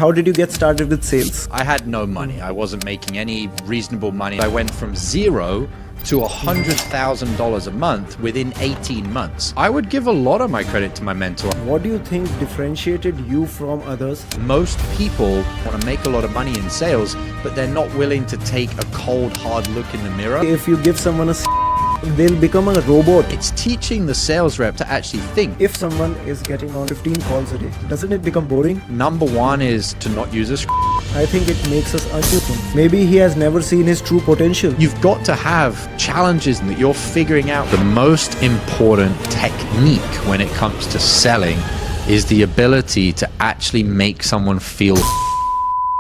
How did you get started with sales? I had no money. I wasn't making any reasonable money. I went from zero to $100,000 a month within 18 months. I would give a lot of my credit to my mentor. What do you think differentiated you from others? Most people want to make a lot of money in sales, but they're not willing to take a cold, hard look in the mirror. If you give someone a they'll become a robot. It's teaching the sales rep to actually think. If someone is getting on 15 calls a day, doesn't it become boring? Number one is to not use a I think it makes us unhuman. Maybe he has never seen his true potential. You've got to have challenges that you're figuring out. The most important technique when it comes to selling is the ability to actually make someone feel.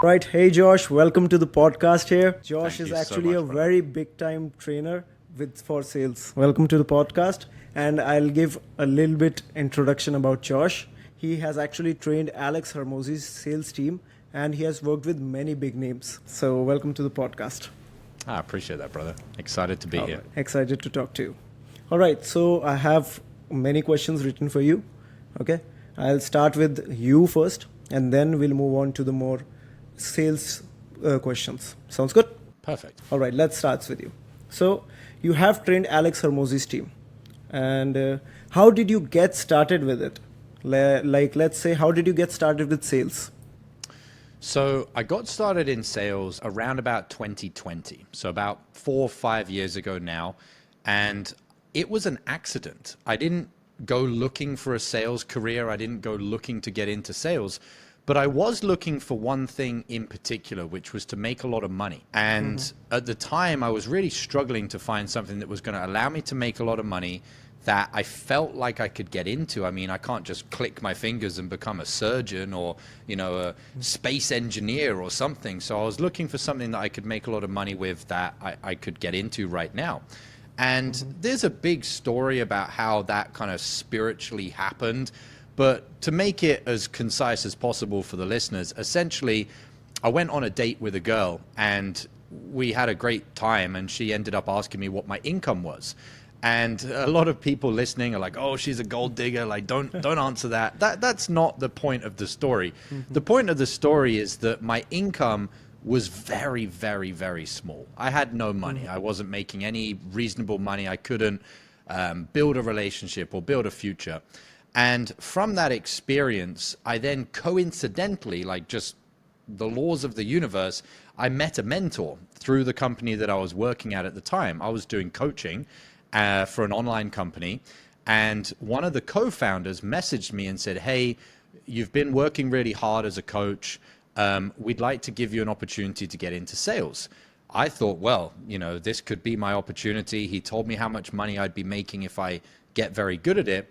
Right, hey Josh, welcome to the podcast here. Josh Thank is you so actually much, a brother. very big time trainer for sales. Welcome to the podcast, and I'll give a little bit introduction about Josh. He has actually trained Alex Hormozi's sales team, and he has worked with many big names. So welcome to the podcast. I appreciate that, brother. Excited to be here. Right. Excited to talk to you. All right, so I have many questions written for you. Okay, I'll start with you first, and then we'll move on to the more sales questions. Sounds good? Perfect. All right, let's start with you. So you have trained Alex Hormozi's team, and how did you get started with it? Let's say, how did you get started with sales? So I got started in sales around about 2020. So about 4 or 5 years ago now. And it was an accident. I didn't go looking for a sales career. I didn't go looking to get into sales. But I was looking for one thing in particular, which was to make a lot of money. And at the time, I was really struggling to find something that was going to allow me to make a lot of money that I felt like I could get into. I mean, I can't just click my fingers and become a surgeon or, a space engineer or something. So I was looking for something that I could make a lot of money with that I could get into right now. And there's a big story about how that kind of spiritually happened. But to make it as concise as possible for the listeners, essentially, I went on a date with a girl and we had a great time, and she ended up asking me what my income was. And a lot of people listening are like, oh, she's a gold digger. Like, don't answer that. That's not the point of the story. The point of the story is that my income was very, very, very small. I had no money. I wasn't making any reasonable money. I couldn't build a relationship or build a future. And from that experience, I then coincidentally, like just the laws of the universe, I met a mentor through the company that I was working at the time. I was doing coaching for an online company. And one of the co-founders messaged me and said, hey, you've been working really hard as a coach. We'd like to give you an opportunity to get into sales. I thought, well, this could be my opportunity. He told me how much money I'd be making if I get very good at it.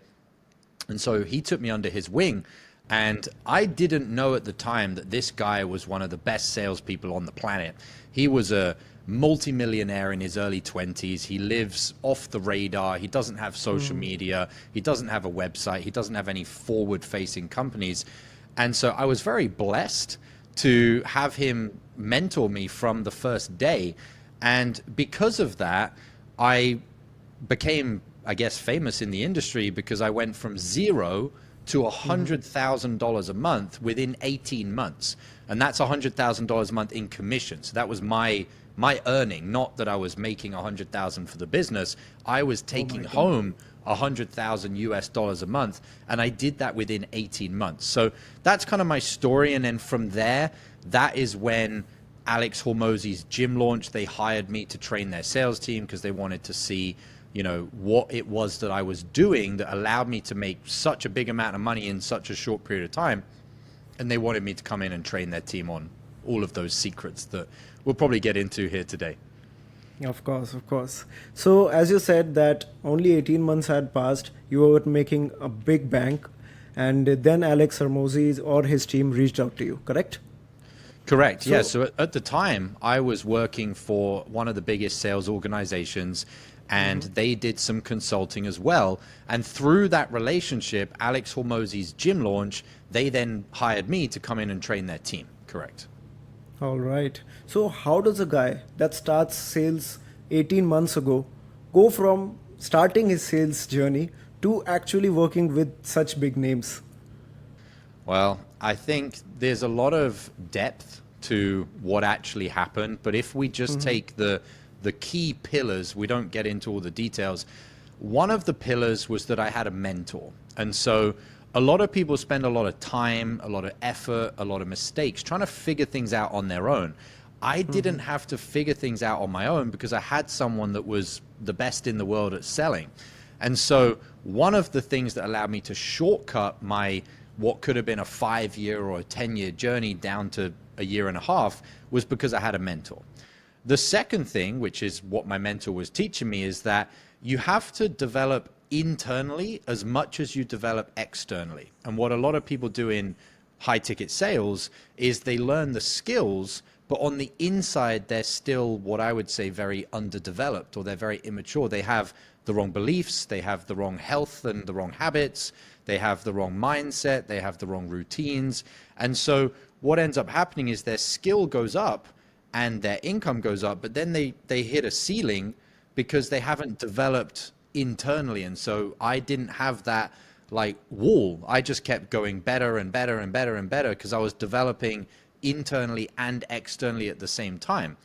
And so he took me under his wing, and I didn't know at the time that this guy was one of the best salespeople on the planet. He was a multimillionaire in his early 20s. He lives off the radar. He doesn't have social media. He doesn't have a website. He doesn't have any forward-facing companies. And so I was very blessed to have him mentor me from the first day. And because of that, I became, I guess, famous in the industry because I went from zero to $100,000 a month within 18 months. And that's $100,000 a month in commission. So that was my earning, not that I was making $100,000 for the business. I was taking home $100,000 US a month, and I did that within 18 months. So that's kind of my story. And then from there, that is when Alex Hormozi's GymLaunch, they hired me to train their sales team because they wanted to see what it was that I was doing that allowed me to make such a big amount of money in such a short period of time. And they wanted me to come in and train their team on all of those secrets that we'll probably get into here today. Of course, of course. So as you said that only 18 months had passed, you were making a big bank, and then Alex Hormozi or his team reached out to you, correct? Correct. Yeah. So at the time, I was working for one of the biggest sales organizations, and they did some consulting as well. And through that relationship, Alex Hormozi's GymLaunch, they then hired me to come in and train their team. Correct. All right. So how does a guy that starts sales 18 months ago go from starting his sales journey to actually working with such big names? Well, I think there's a lot of depth to what actually happened, but if we just take the key pillars, we don't get into all the details. One of the pillars was that I had a mentor. And so a lot of people spend a lot of time, a lot of effort, a lot of mistakes trying to figure things out on their own. I didn't have to figure things out on my own because I had someone that was the best in the world at selling. And so one of the things that allowed me to shortcut my what could have been a 5-year or a 10-year journey down to a year and a half was because I had a mentor. The second thing, which is what my mentor was teaching me, is that you have to develop internally as much as you develop externally. And what a lot of people do in high ticket sales is they learn the skills, but on the inside, they're still what I would say very underdeveloped, or they're very immature. They have the wrong beliefs, they have the wrong health and the wrong habits, they have the wrong mindset, they have the wrong routines. And so what ends up happening is their skill goes up and their income goes up, but then they hit a ceiling because they haven't developed internally. And so I didn't have that like wall. I just kept going better and better and better and better because I was developing internally and externally at the same time.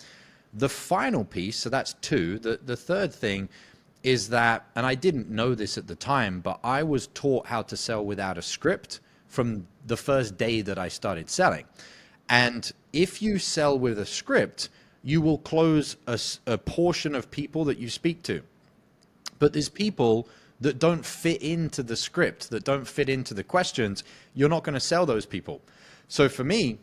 The final piece, so that's two. The third thing is that, and I didn't know this at the time, but I was taught how to sell without a script from the first day that I started selling. And if you sell with a script, you will close a portion of people that you speak to. But there's people that don't fit into the script, that don't fit into the questions. You're not going to sell those people. So for me,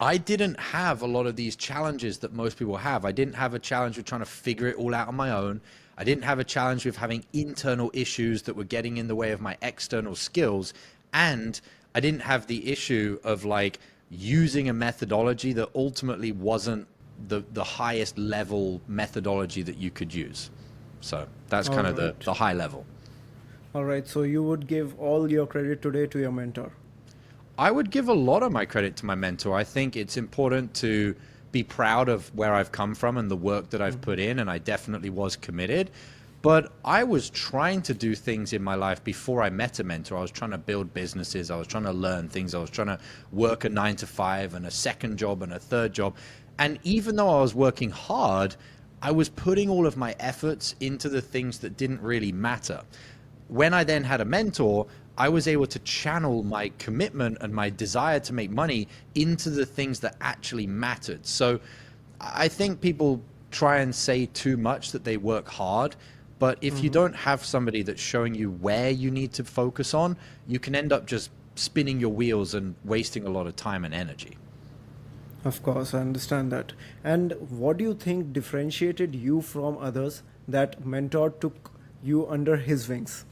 I didn't have a lot of these challenges that most people have. I didn't have a challenge with trying to figure it all out on my own. I didn't have a challenge with having internal issues that were getting in the way of my external skills. And I didn't have the issue of like using a methodology that ultimately wasn't the highest level methodology that you could use. So that's kind of the high level. All right. So you would give all your credit today to your mentor. I would give a lot of my credit to my mentor. I think it's important to be proud of where I've come from and the work that I've put in, and I definitely was committed. But I was trying to do things in my life before I met a mentor. I was trying to build businesses. I was trying to learn things. I was trying to work a 9-to-5 and a second job and a third job. And even though I was working hard, I was putting all of my efforts into the things that didn't really matter. When I then had a mentor, I was able to channel my commitment and my desire to make money into the things that actually mattered. So I think people try and say too much that they work hard, but if you don't have somebody that's showing you where you need to focus on, you can end up just spinning your wheels and wasting a lot of time and energy. Of course, I understand that. And what do you think differentiated you from others that mentor took you under his wings?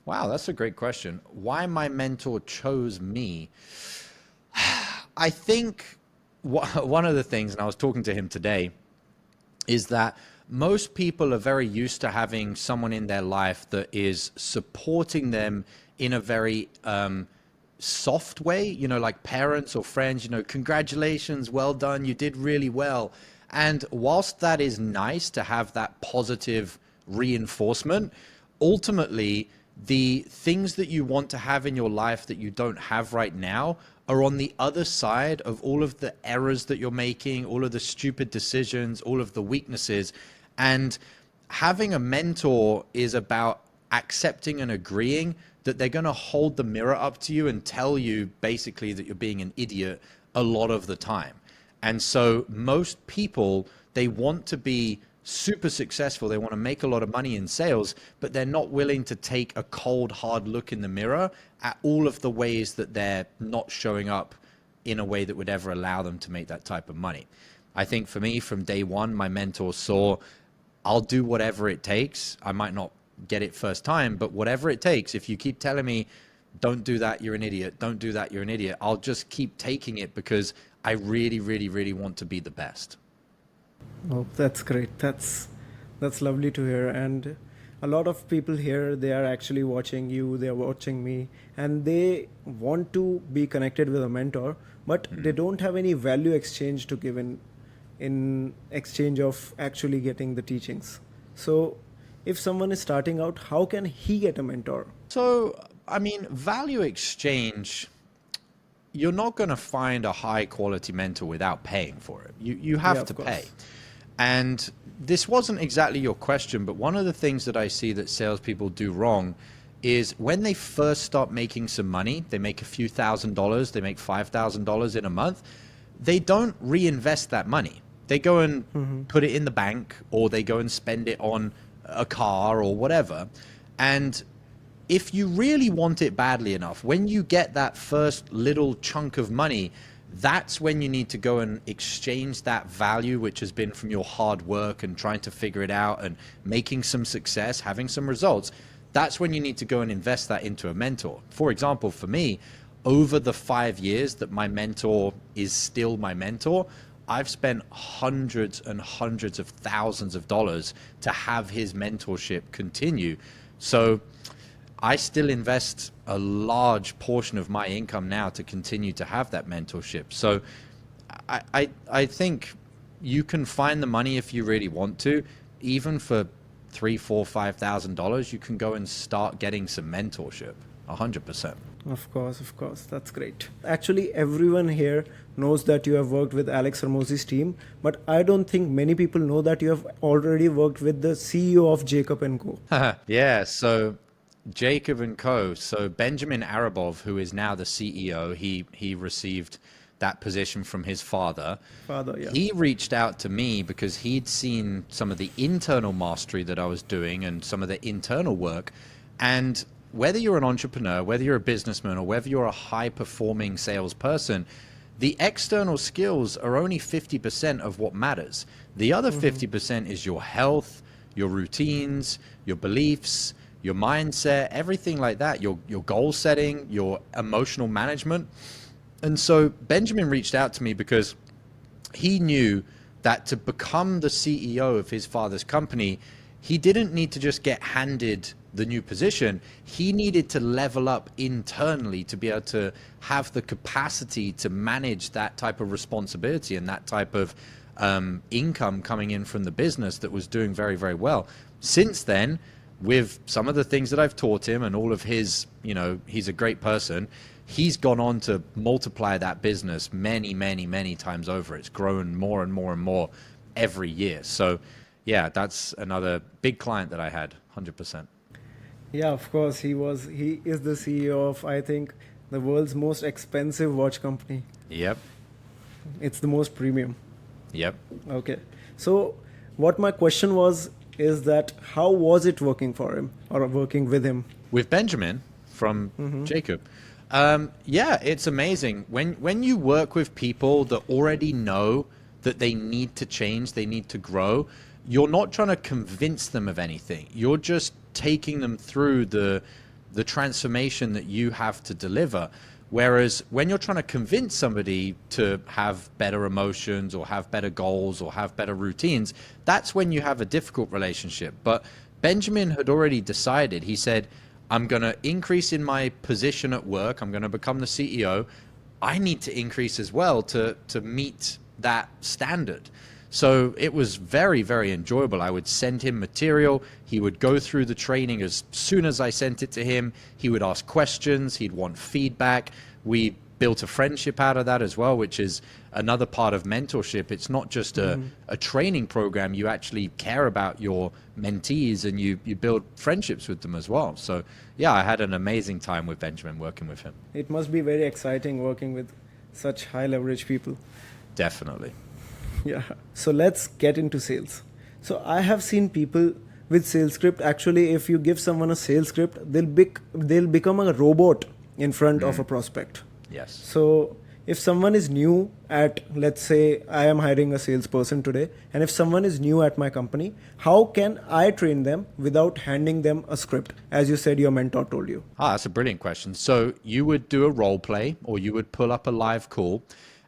Wow, that's a great question. Why my mentor chose me? I think one of the things, and I was talking to him today, is that most people are very used to having someone in their life that is supporting them in a very soft way, you know, like parents or friends, you know, congratulations, well done, you did really well. And whilst that is nice to have that positive reinforcement, ultimately, the things that you want to have in your life that you don't have right now are on the other side of all of the errors that you're making, all of the stupid decisions, all of the weaknesses. And having a mentor is about accepting and agreeing that they're going to hold the mirror up to you and tell you basically that you're being an idiot a lot of the time. And so most people, they want to be super successful. They want to make a lot of money in sales, but they're not willing to take a cold, hard look in the mirror at all of the ways that they're not showing up in a way that would ever allow them to make that type of money. I think for me, from day one, my mentor saw, I'll do whatever it takes. I might not get it first time, but whatever it takes, if you keep telling me, don't do that, you're an idiot, don't do that, you're an idiot, I'll just keep taking it because I really, really, really want to be the best. Oh, that's great. That's lovely to hear. And a lot of people here, they are actually watching you, they are watching me, and they want to be connected with a mentor, but they don't have any value exchange to give in exchange of actually getting the teachings. So if someone is starting out, how can he get a mentor? So, I mean, value exchange, you're not going to find a high quality mentor without paying for it. You have to pay. And this wasn't exactly your question, but one of the things that I see that salespeople do wrong is when they first start making some money, they make a few $1,000s, they make $5,000 in a month, they don't reinvest that money. They go and put it in the bank, or they go and spend it on a car or whatever. And if you really want it badly enough, when you get that first little chunk of money, that's when you need to go and exchange that value, which has been from your hard work and trying to figure it out and making some success, having some results. That's when you need to go and invest that into a mentor. For example, for me, over the 5 years that my mentor is still my mentor, I've spent hundreds and hundreds of thousands of dollars to have his mentorship continue. So I still invest a large portion of my income now to continue to have that mentorship. So I think you can find the money if you really want to. Even for $3,000, $4,000, $5,000, you can go and start getting some mentorship. 100%. Of course. That's great. Actually, everyone here knows that you have worked with Alex Hormozi's team, but I don't think many people know that you have already worked with the CEO of Jacob & Co. Yeah, so Jacob & Co. So Benjamin Arabov, who is now the CEO, he received that position from his father. Yeah. He reached out to me because he'd seen some of the internal mastery that I was doing and some of the internal work. And whether you're an entrepreneur, whether you're a businessman, or whether you're a high-performing salesperson, the external skills are only 50% of what matters. The other 50% is your health, your routines, your beliefs, your mindset, everything like that, your goal setting, your emotional management. And so Benjamin reached out to me because he knew that to become the CEO of his father's company, he didn't need to just get handed the new position. He needed to level up internally to be able to have the capacity to manage that type of responsibility and that type of income coming in from the business that was doing very, very well. Since then, with some of the things that I've taught him and all of his, he's a great person, he's gone on to multiply that business many, many, many times over. It's grown more and more and more every year. So yeah, that's another big client that I had, 100%. Yeah, of course. He is the CEO of, I think, the world's most expensive watch company. Yep. It's the most premium. Yep. Okay. So what my question was is that how was it working for him or working with him? With Benjamin from Jacob. Yeah, it's amazing. When you work with people that already know that they need to change, they need to grow, you're not trying to convince them of anything. You're just taking them through the transformation that you have to deliver. Whereas when you're trying to convince somebody to have better emotions or have better goals or have better routines, that's when you have a difficult relationship. But Benjamin had already decided. He said, I'm going to increase in my position at work. I'm going to become the CEO. I need to increase as well to meet that standard. So it was very, very enjoyable. I would send him material. He would go through the training as soon as I sent it to him. He would ask questions. He'd want feedback. We built a friendship out of that as well, which is another part of mentorship. It's not just a training program. You actually care about your mentees and you build friendships with them as well. So yeah, I had an amazing time with Benjamin working with him. It must be very exciting working with such high leverage people. Definitely. Yeah. So let's get into sales. So I have seen people with sales script. Actually, if you give someone a sales script, they'll become a robot in front of a prospect. Yes. So if someone is new at, let's say I am hiring a salesperson today, and if someone is new at my company, how can I train them without handing them a script? As you said, your mentor told you. That's a brilliant question. So you would do a role play or you would pull up a live call.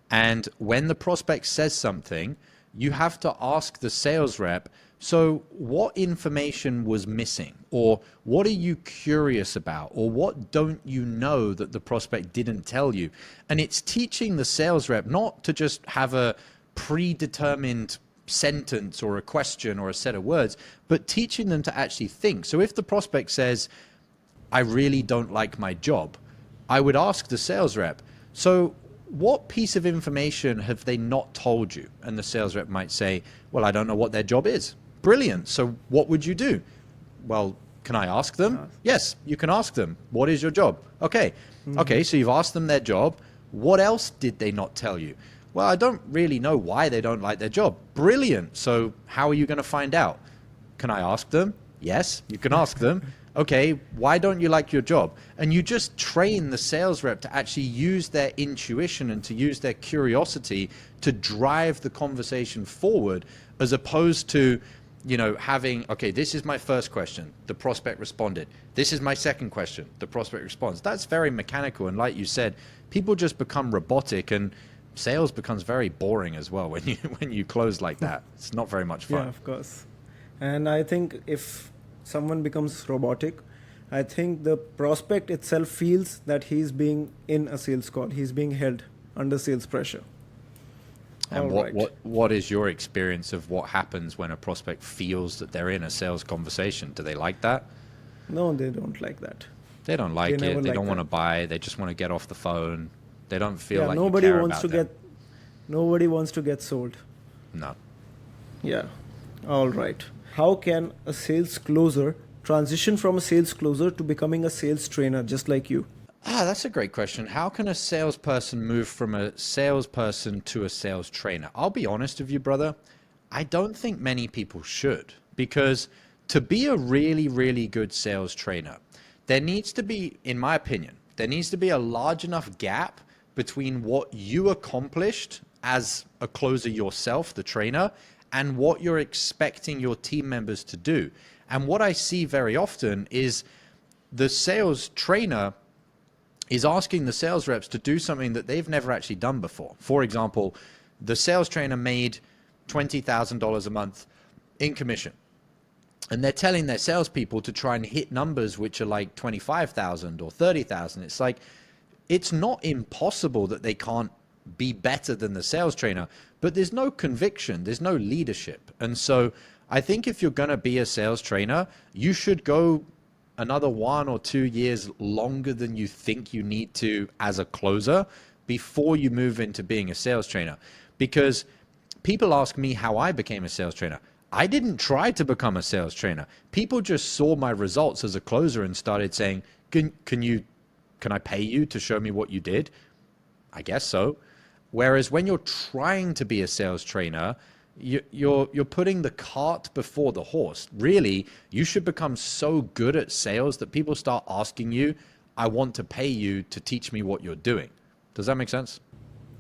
And when the prospect says something, you have to ask the sales rep, so what information was missing? Or what are you curious about? Or what don't you know that the prospect didn't tell you? And it's teaching the sales rep not to just have a predetermined sentence or a question or a set of words, but teaching them to actually think. So if the prospect says, I really don't like my job, I would ask the sales rep, So what piece of information have they not told you? And the sales rep might say, well, I don't know what their job is. Brilliant. So what would you do? Well, can I ask them? Yes, you can ask them. What is your job? Okay. Okay, so you've asked them their job. What else did they not tell you? Well, I don't really know why they don't like their job. Brilliant. So how are you going to find out? Can I ask them? Yes, you can ask them. Okay, why don't you like your job? And you just train the sales rep to actually use their intuition and to use their curiosity to drive the conversation forward, as opposed to, having, okay, this is my first question, the prospect responded. This is my second question, the prospect responds. That's very mechanical. And like you said, people just become robotic, and sales becomes very boring as well when you close like that. It's not very much fun. Yeah, of course. And I think if someone becomes robotic, I think the prospect itself feels that he's being in a sales call. He's being held under sales pressure. And what is your experience of what happens when a prospect feels that they're in a sales conversation? Do they like that? No, they don't like that. They don't like They it. never They like don't want to that. buy. They just want to get off the phone. They don't feel like nobody you care wants about to them. nobody wants to get sold. No. Yeah. All right. How can a sales closer transition from a sales closer to becoming a sales trainer just like you? That's a great question. How can a salesperson move from a salesperson to a sales trainer? I'll be honest with you, brother. I don't think many people should, because to be a really, really good sales trainer, there needs to be, in my opinion, there needs to be a large enough gap between what you accomplished as a closer yourself, the trainer, and what you're expecting your team members to do. And what I see very often is the sales trainer is asking the sales reps to do something that they've never actually done before. For example, the sales trainer made $20,000 a month in commission, and they're telling their salespeople to try and hit numbers which are like 25,000 or 30,000. It's like, it's not impossible that they can't be better than the sales trainer, but there's no conviction, there's no leadership. And so I think if you're going to be a sales trainer, you should go another 1 or 2 years longer than you think you need to as a closer before you move into being a sales trainer. Because people ask me how I became a sales trainer. I didn't try to become a sales trainer. People just saw my results as a closer and started saying, can I pay you to show me what you did? I guess so. Whereas when you're trying to be a sales trainer, you're putting the cart before the horse. Really, you should become so good at sales that people start asking you, I want to pay you to teach me what you're doing. Does that make sense?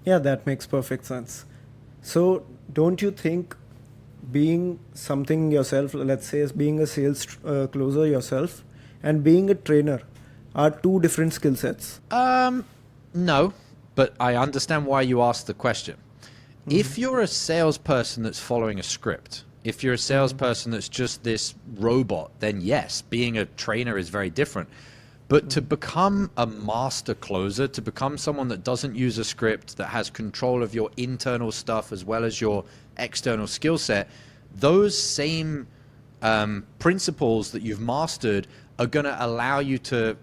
Yeah, that makes perfect sense. So don't you think being something yourself, let's say as being a sales closer yourself and being a trainer are two different skill sets? No, but I understand why you asked the question. If you're a salesperson that's following a script, if you're a salesperson that's just this robot, then yes, being a trainer is very different. But to become a master closer, to become someone that doesn't use a script, that has control of your internal stuff as well as your external skill set, those same principles that you've mastered are going to allow you to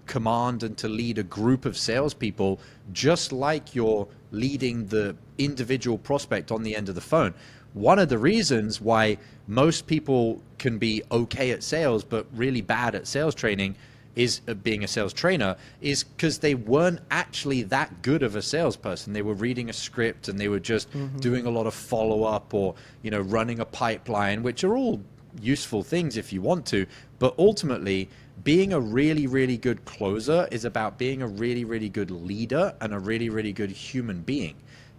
command and to lead a group of salespeople, just like you're leading the individual prospect on the end of the phone. One of the reasons why most people can be okay at sales but really bad at sales training is being a sales trainer is because they weren't actually that good of a salesperson. They were reading a script and they were just doing a lot of follow-up or running a pipeline, which are all useful things if you want to, but ultimately being a really, really good closer is about being a really, really good leader and a really, really good human being.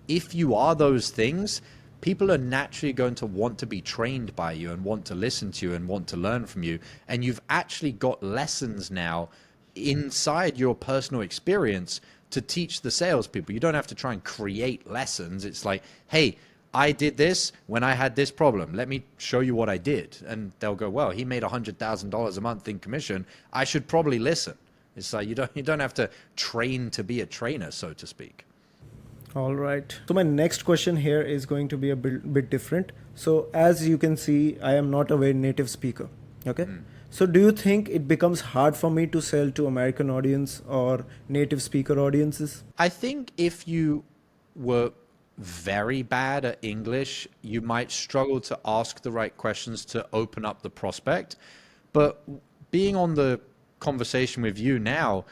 If you are those things, people are naturally going to want to be trained by you and want to listen to you and want to learn from you. And you've actually got lessons now inside your personal experience to teach the salespeople. You don't have to try and create lessons. It's like, hey, I did this when I had this problem. Let me show you what I did. And they'll go, well, he made $100,000 a month in commission. I should probably listen. It's like you don't have to train to be a trainer, so to speak. All right. So my next question here is going to be a bit different. So as you can see, I am not a very native speaker. Okay. So do you think it becomes hard for me to sell to American audience or native speaker audiences? I think if you were very bad at English, you might struggle to ask the right questions to open up the prospect. But being on the conversation with you now,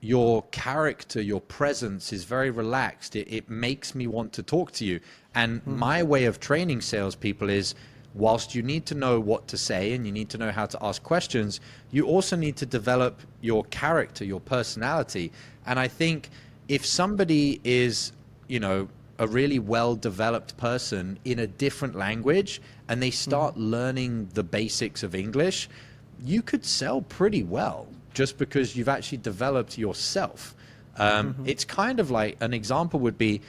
your character, your presence is very relaxed. It makes me want to talk to you. And my way of training salespeople is, whilst you need to know what to say and you need to know how to ask questions, you also need to develop your character, your personality. And I think if somebody is, a really well-developed person in a different language and they start learning the basics of English, you could sell pretty well just because you've actually developed yourself. It's kind of like, an example would be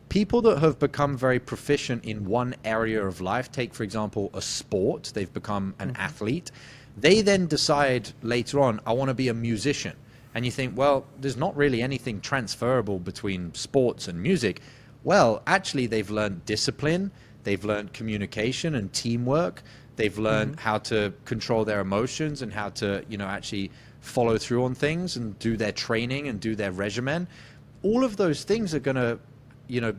people that have become very proficient in one area of life. Take, for example, a sport. They've become an athlete. They then decide later on, I want to be a musician. And you think, well, there's not really anything transferable between sports and music. Well, actually, they've learned discipline. They've learned communication and teamwork. They've learned how to control their emotions and how to, actually follow through on things and do their training and do their regimen. All of those things are going to,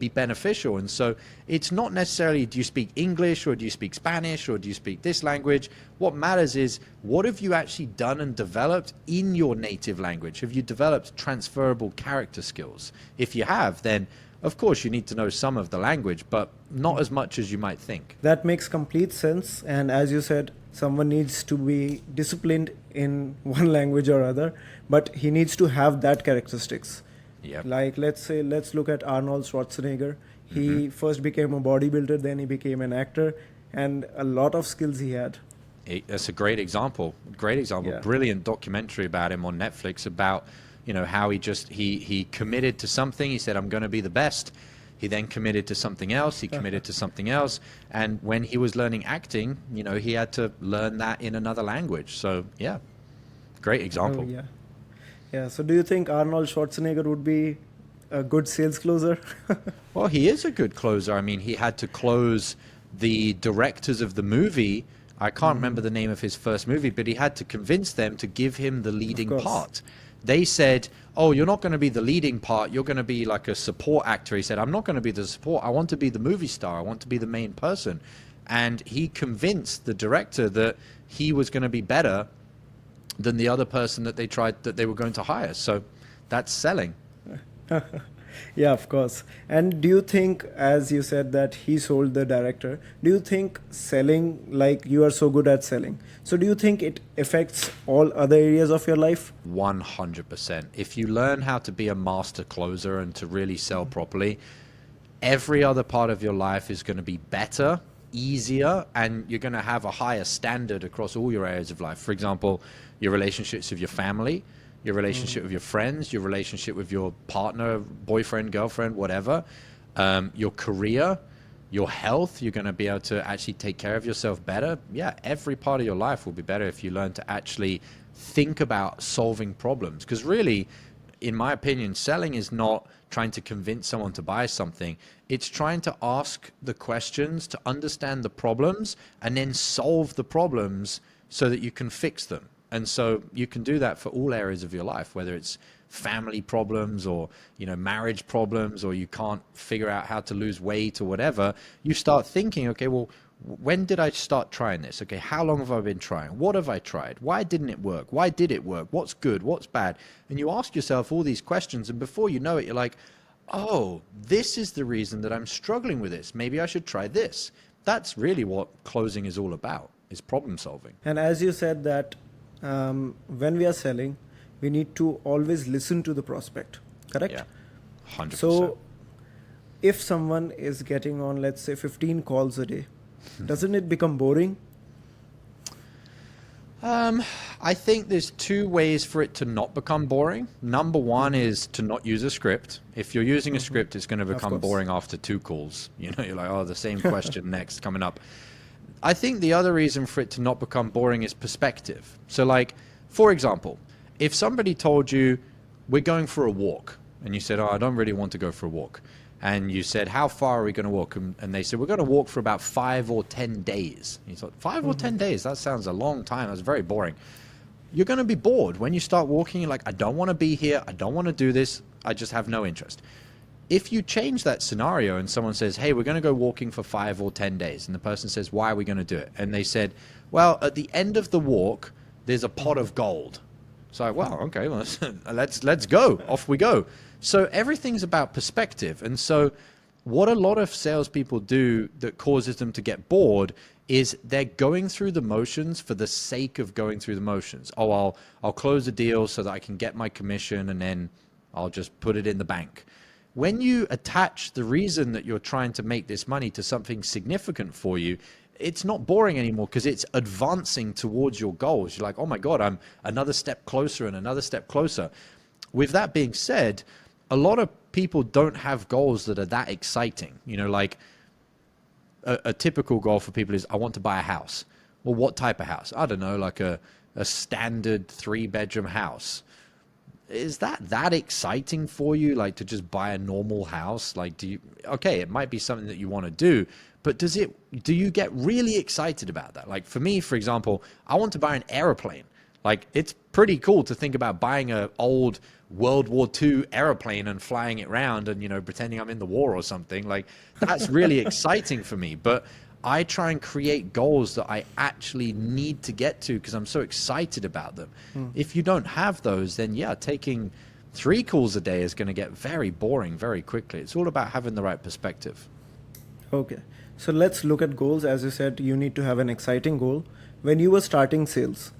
be beneficial. And so it's not necessarily, do you speak English or do you speak Spanish or do you speak this language? What matters is, what have you actually done and developed in your native language? Have you developed transferable character skills? If you have, then of course you need to know some of the language, but not as much as you might think. That makes complete sense. And as you said, someone needs to be disciplined in one language or other, but he needs to have that characteristics. Yeah. Like, let's look at Arnold Schwarzenegger. He first became a bodybuilder, then he became an actor, and a lot of skills he had. That's a great example. Great example. Yeah. Brilliant documentary about him on Netflix about, how he committed to something. He said, I'm going to be the best. He then committed to something else. He committed to something else. And when he was learning acting, he had to learn that in another language. So, yeah, great example. Oh, yeah. Yeah. So do you think Arnold Schwarzenegger would be a good sales closer? Well, he is a good closer. I mean, he had to close the directors of the movie. I can't remember the name of his first movie, but he had to convince them to give him the leading part. They said, oh, you're not going to be the leading part. You're going to be like a support actor. He said, I'm not going to be the support. I want to be the movie star. I want to be the main person. And he convinced the director that he was going to be better than the other person that they were going to hire. So that's selling. Yeah, of course. And do you think, as you said that he sold the director, do you think selling, like you are so good at selling, so do you think it affects all other areas of your life? 100%. If you learn how to be a master closer and to really sell properly, every other part of your life is going to be better, easier, and you're going to have a higher standard across all your areas of life. For example, your relationships with your family, your relationship with your friends, your relationship with your partner, boyfriend, girlfriend, whatever, your career, your health. You're going to be able to actually take care of yourself better. Yeah, every part of your life will be better if you learn to actually think about solving problems. Because really, in my opinion, selling is not trying to convince someone to buy something. It's trying to ask the questions, to understand the problems, and then solve the problems so that you can fix them. And so you can do that for all areas of your life, whether it's family problems or, marriage problems, or you can't figure out how to lose weight or whatever. You start thinking, okay, well, when did I start trying this? Okay, how long have I been trying? What have I tried? Why didn't it work? Why did it work? What's good? What's bad? And you ask yourself all these questions, and before you know it, you're like, oh, this is the reason that I'm struggling with this. Maybe I should try this. That's really what closing is all about, is problem solving. And as you said that when we are selling, we need to always listen to the prospect, correct? Yeah, 100%. So if someone is getting on, let's say, 15 calls a day, doesn't it become boring? I think there's two ways for it to not become boring. Number one is to not use a script. If you're using a script, it's going to become boring after 2 calls. You're like, oh, the same question next coming up. I think the other reason for it to not become boring is perspective. So like, for example, if somebody told you, we're going for a walk, and you said, oh, I don't really want to go for a walk. and you said, how far are we going to walk? And they said, we're going to walk for about 5 or 10 days. And you thought, 5 or 10 days? That sounds a long time. That's very boring. You're going to be bored. When you start walking, you're like, I don't want to be here. I don't want to do this. I just have no interest. If you change that scenario and someone says, hey, we're going to go walking for 5 or 10 days, and the person says, why are we going to do it? And they said, well, at the end of the walk, there's a pot of gold. So, well, okay, well, let's go. Off we go. So everything's about perspective. And so what a lot of salespeople do that causes them to get bored is they're going through the motions for the sake of going through the motions. Oh, I'll close a deal so that I can get my commission, and then I'll just put it in the bank. When you attach the reason that you're trying to make this money to something significant for you, it's not boring anymore because it's advancing towards your goals. You're like, oh my God, I'm another step closer and another step closer. With that being said, a lot of people don't have goals that are that exciting. You know, like a typical goal for people is, I want to buy a house. Well, what type of house? I don't know, like a standard 3-bedroom house. Is that exciting for you? Like to just buy a normal house? Like, okay, it might be something that you want to do, but do you get really excited about that? Like for me, for example, I want to buy an airplane. Like it's pretty cool to think about buying an old World War II airplane and flying it around and, you know, pretending I'm in the war or something. Like that's really exciting for me. But I try and create goals that I actually need to get to because I'm so excited about them. If you don't have those, then yeah, taking 3 calls a day is going to get very boring very quickly. It's all about having the right perspective. Okay. So let's look at goals. As you said, you need to have an exciting goal. When you were starting sales,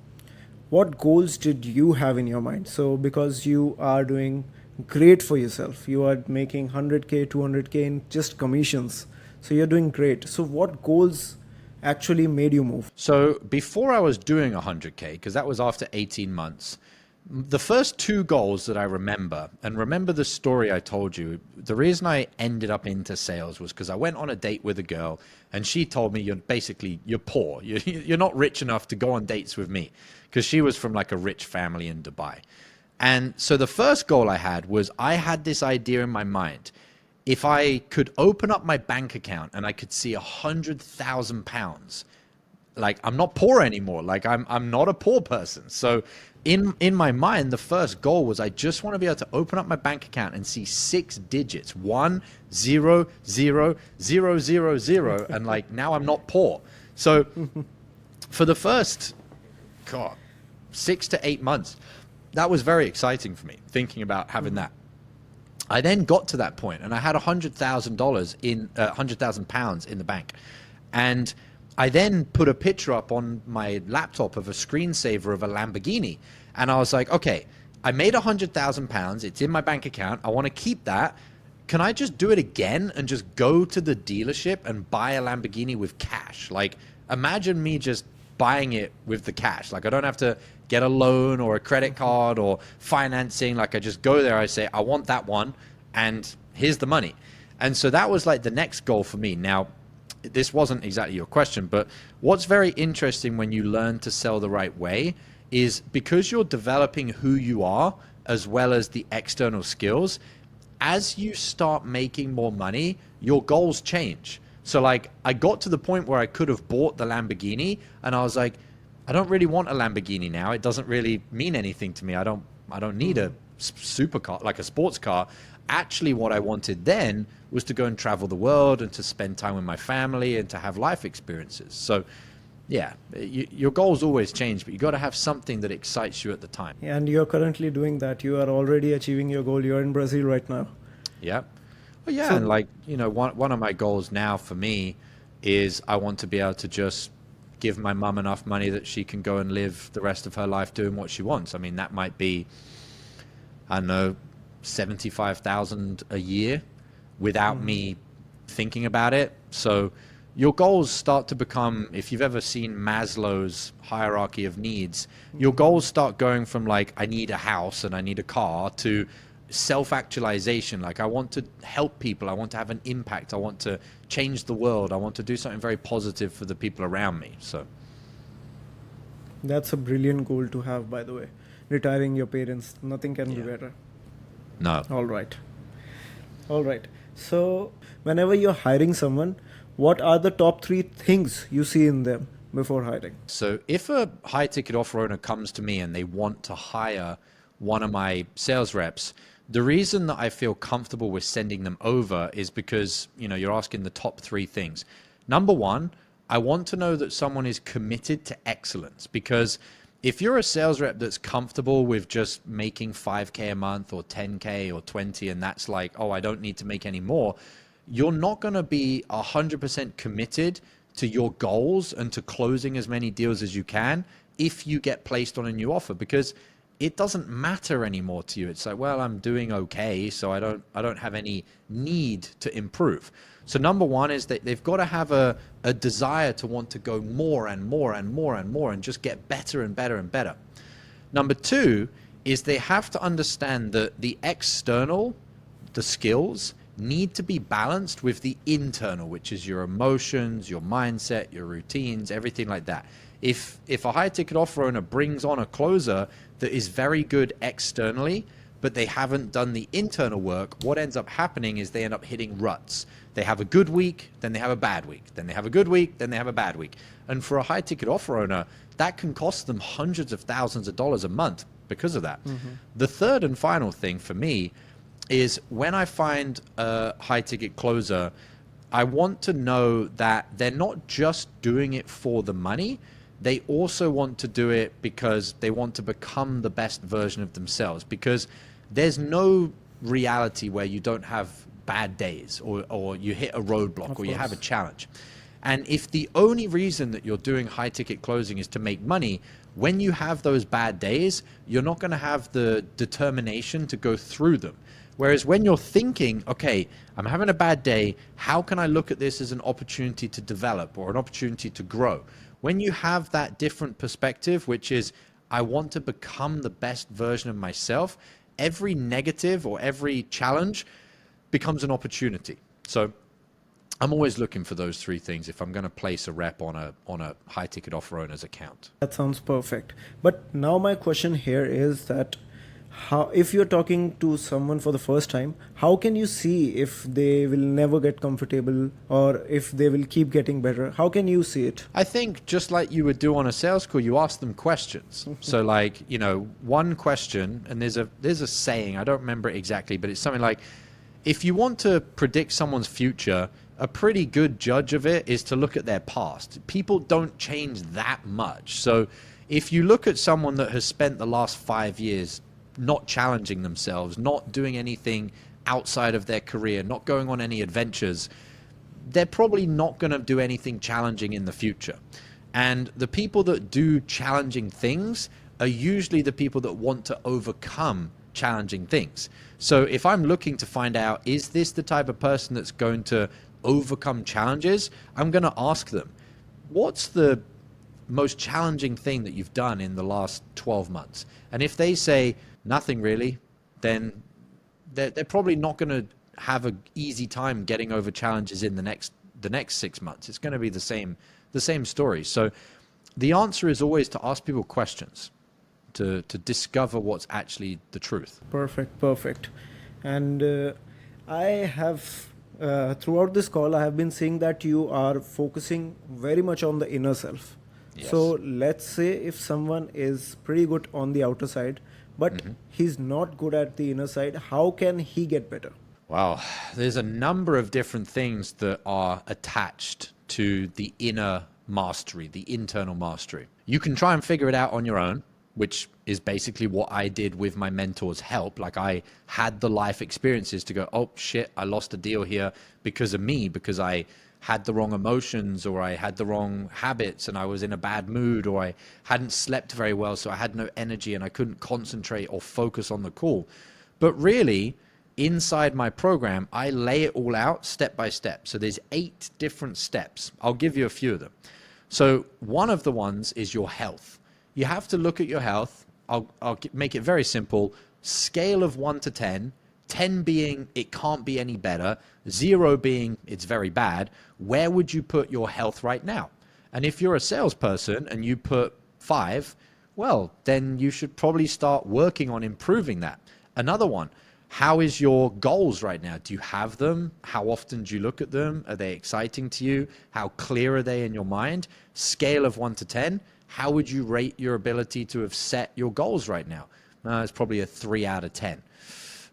what goals did you have in your mind? So because you are doing great for yourself, you are making 100K, 200K in just commissions. So you're doing great. So what goals actually made you move? So before I was doing 100K, because that was after 18 months, the first 2 goals that I remember, and remember the story I told you, the reason I ended up into sales was because I went on a date with a girl and she told me, you're poor. You're not rich enough to go on dates with me, because she was from like a rich family in Dubai. And so the first goal I had was I had this idea in my mind. If I could open up my bank account and I could see £100,000, like I'm not poor anymore. Like I'm not a poor person. So in my mind, the first goal was I just want to be able to open up my bank account and see 6 digits, 1 0 0 0 0 0, and like now I'm not poor. So for the first 6 to 8 months, that was very exciting for me, thinking about having that. I then got to that point and I had £100,000 in £100,000 in the bank. And I then put a picture up on my laptop of a screensaver of a Lamborghini. And I was like, okay, I made £100,000. It's in my bank account. I want to keep that. Can I just do it again and just go to the dealership and buy a Lamborghini with cash? Like imagine me just buying it with the cash. Like I don't have to get a loan or a credit card or financing. Like I just go there, I say, I want that one and here's the money. And so that was like the next goal for me. Now, this wasn't exactly your question, but what's very interesting when you learn to sell the right way is because you're developing who you are as well as the external skills, as you start making more money, your goals change. So like I got to the point where I could have bought the Lamborghini and I was like, I don't really want a Lamborghini now. It doesn't really mean anything to me. I don't need a supercar, like a sports car. Actually, what I wanted then was to go and travel the world and to spend time with my family and to have life experiences. So yeah, your goals always change, but you got to have something that excites you at the time. And you're currently doing that. You are already achieving your goal. You're in Brazil right now. Yeah. Well, yeah. So, and like, you know, one of my goals now for me is I want to be able to just give my mum enough money that she can go and live the rest of her life doing what she wants. I mean, that might be, I don't know, 75,000 a year without me thinking about it. So your goals start to become, if you've ever seen Maslow's hierarchy of needs, your goals start going from like, I need a house and I need a car, to self-actualization. Like I want to help people. I want to have an impact. I want to change the world. I want to do something very positive for the people around me. So that's a brilliant goal to have, by the way. Retiring your parents. Nothing can be better. No. All right. So, whenever you're hiring someone, what are the top three things you see in them before hiring? So if a high ticket offer owner comes to me and they want to hire one of my sales reps, the reason that I feel comfortable with sending them over is because, you're asking the top three things. Number one, I want to know that someone is committed to excellence, because if you're a sales rep that's comfortable with just making 5K a month or 10K or 20, and that's like, oh, I don't need to make any more, you're not going to be 100% committed to your goals and to closing as many deals as you can if you get placed on a new offer, because it doesn't matter anymore to you. It's like, well, I'm doing okay, so I don't have any need to improve. So number one is that they've got to have a desire to want to go more and more and more and more and just get better and better and better. Number two is they have to understand that the external, the skills, need to be balanced with the internal, which is your emotions, your mindset, your routines, everything like that. If a high ticket offer owner brings on a closer that is very good externally, but they haven't done the internal work, what ends up happening is they end up hitting ruts. They have a good week, then they have a bad week, then they have a good week, then they have a bad week. And for a high ticket offer owner, that can cost them hundreds of thousands of dollars a month because of that. Mm-hmm. The third and final thing for me is when I find a high ticket closer, I want to know that they're not just doing it for the money. They also want to do it because they want to become the best version of themselves, because there's no reality where you don't have bad days or you hit a roadblock or you have a challenge. And if the only reason that you're doing high ticket closing is to make money, when you have those bad days, you're not going to have the determination to go through them. Whereas when you're thinking, okay, I'm having a bad day, how can I look at this as an opportunity to develop or an opportunity to grow? When you have that different perspective, which is, I want to become the best version of myself, every negative or every challenge becomes an opportunity. So I'm always looking for those three things if I'm going to place a rep on a high ticket offer owner's account. That sounds perfect. But now my question here is that if you're talking to someone for the first time, how can you see if they will never get comfortable or if they will keep getting better? How can you see it? I think just like you would do on a sales call, you ask them questions. So like, one question, and there's a saying, I don't remember it exactly, but it's something like, if you want to predict someone's future, a pretty good judge of it is to look at their past. People don't change that much. So if you look at someone that has spent the last 5 years not challenging themselves, not doing anything outside of their career, not going on any adventures, they're probably not going to do anything challenging in the future. And the people that do challenging things are usually the people that want to overcome challenging things. So if I'm looking to find out, is this the type of person that's going to overcome challenges, I'm going to ask them, what's the most challenging thing that you've done in the last 12 months? And if they say nothing really, then they're probably not going to have an easy time getting over challenges in the next 6 months. It's going to be the same story. So the answer is always to ask people questions to discover what's actually the truth. Perfect. And I have throughout this call, I have been seeing that you are focusing very much on the inner self. Yes. So let's say if someone is pretty good on the outer side, but he's not good at the inner side, how can he get better? Wow, there's a number of different things that are attached to the inner mastery, the internal mastery. You can try and figure it out on your own, which is basically what I did with my mentor's help. Like, I had the life experiences to go, oh shit, I lost a deal here because of me, because I had the wrong emotions, or I had the wrong habits and I was in a bad mood, or I hadn't slept very well, so I had no energy and I couldn't concentrate or focus on the call. But really, inside my program, I lay it all out step by step. So there's 8 different steps. I'll give you a few of them. So one of the ones is your health. You have to look at your health. I'll make it very simple. Scale of 1 to 10. 10 being it can't be any better, 0 being it's very bad. Where would you put your health right now? And if you're a salesperson and you put 5, well, then you should probably start working on improving that. Another one, How is your goals right now? Do you have them? How often do you look at them? Are they exciting to you? How clear are they in your mind? Scale of 1 to 10. How would you rate your ability to have set your goals right now? It's probably a 3 out of 10.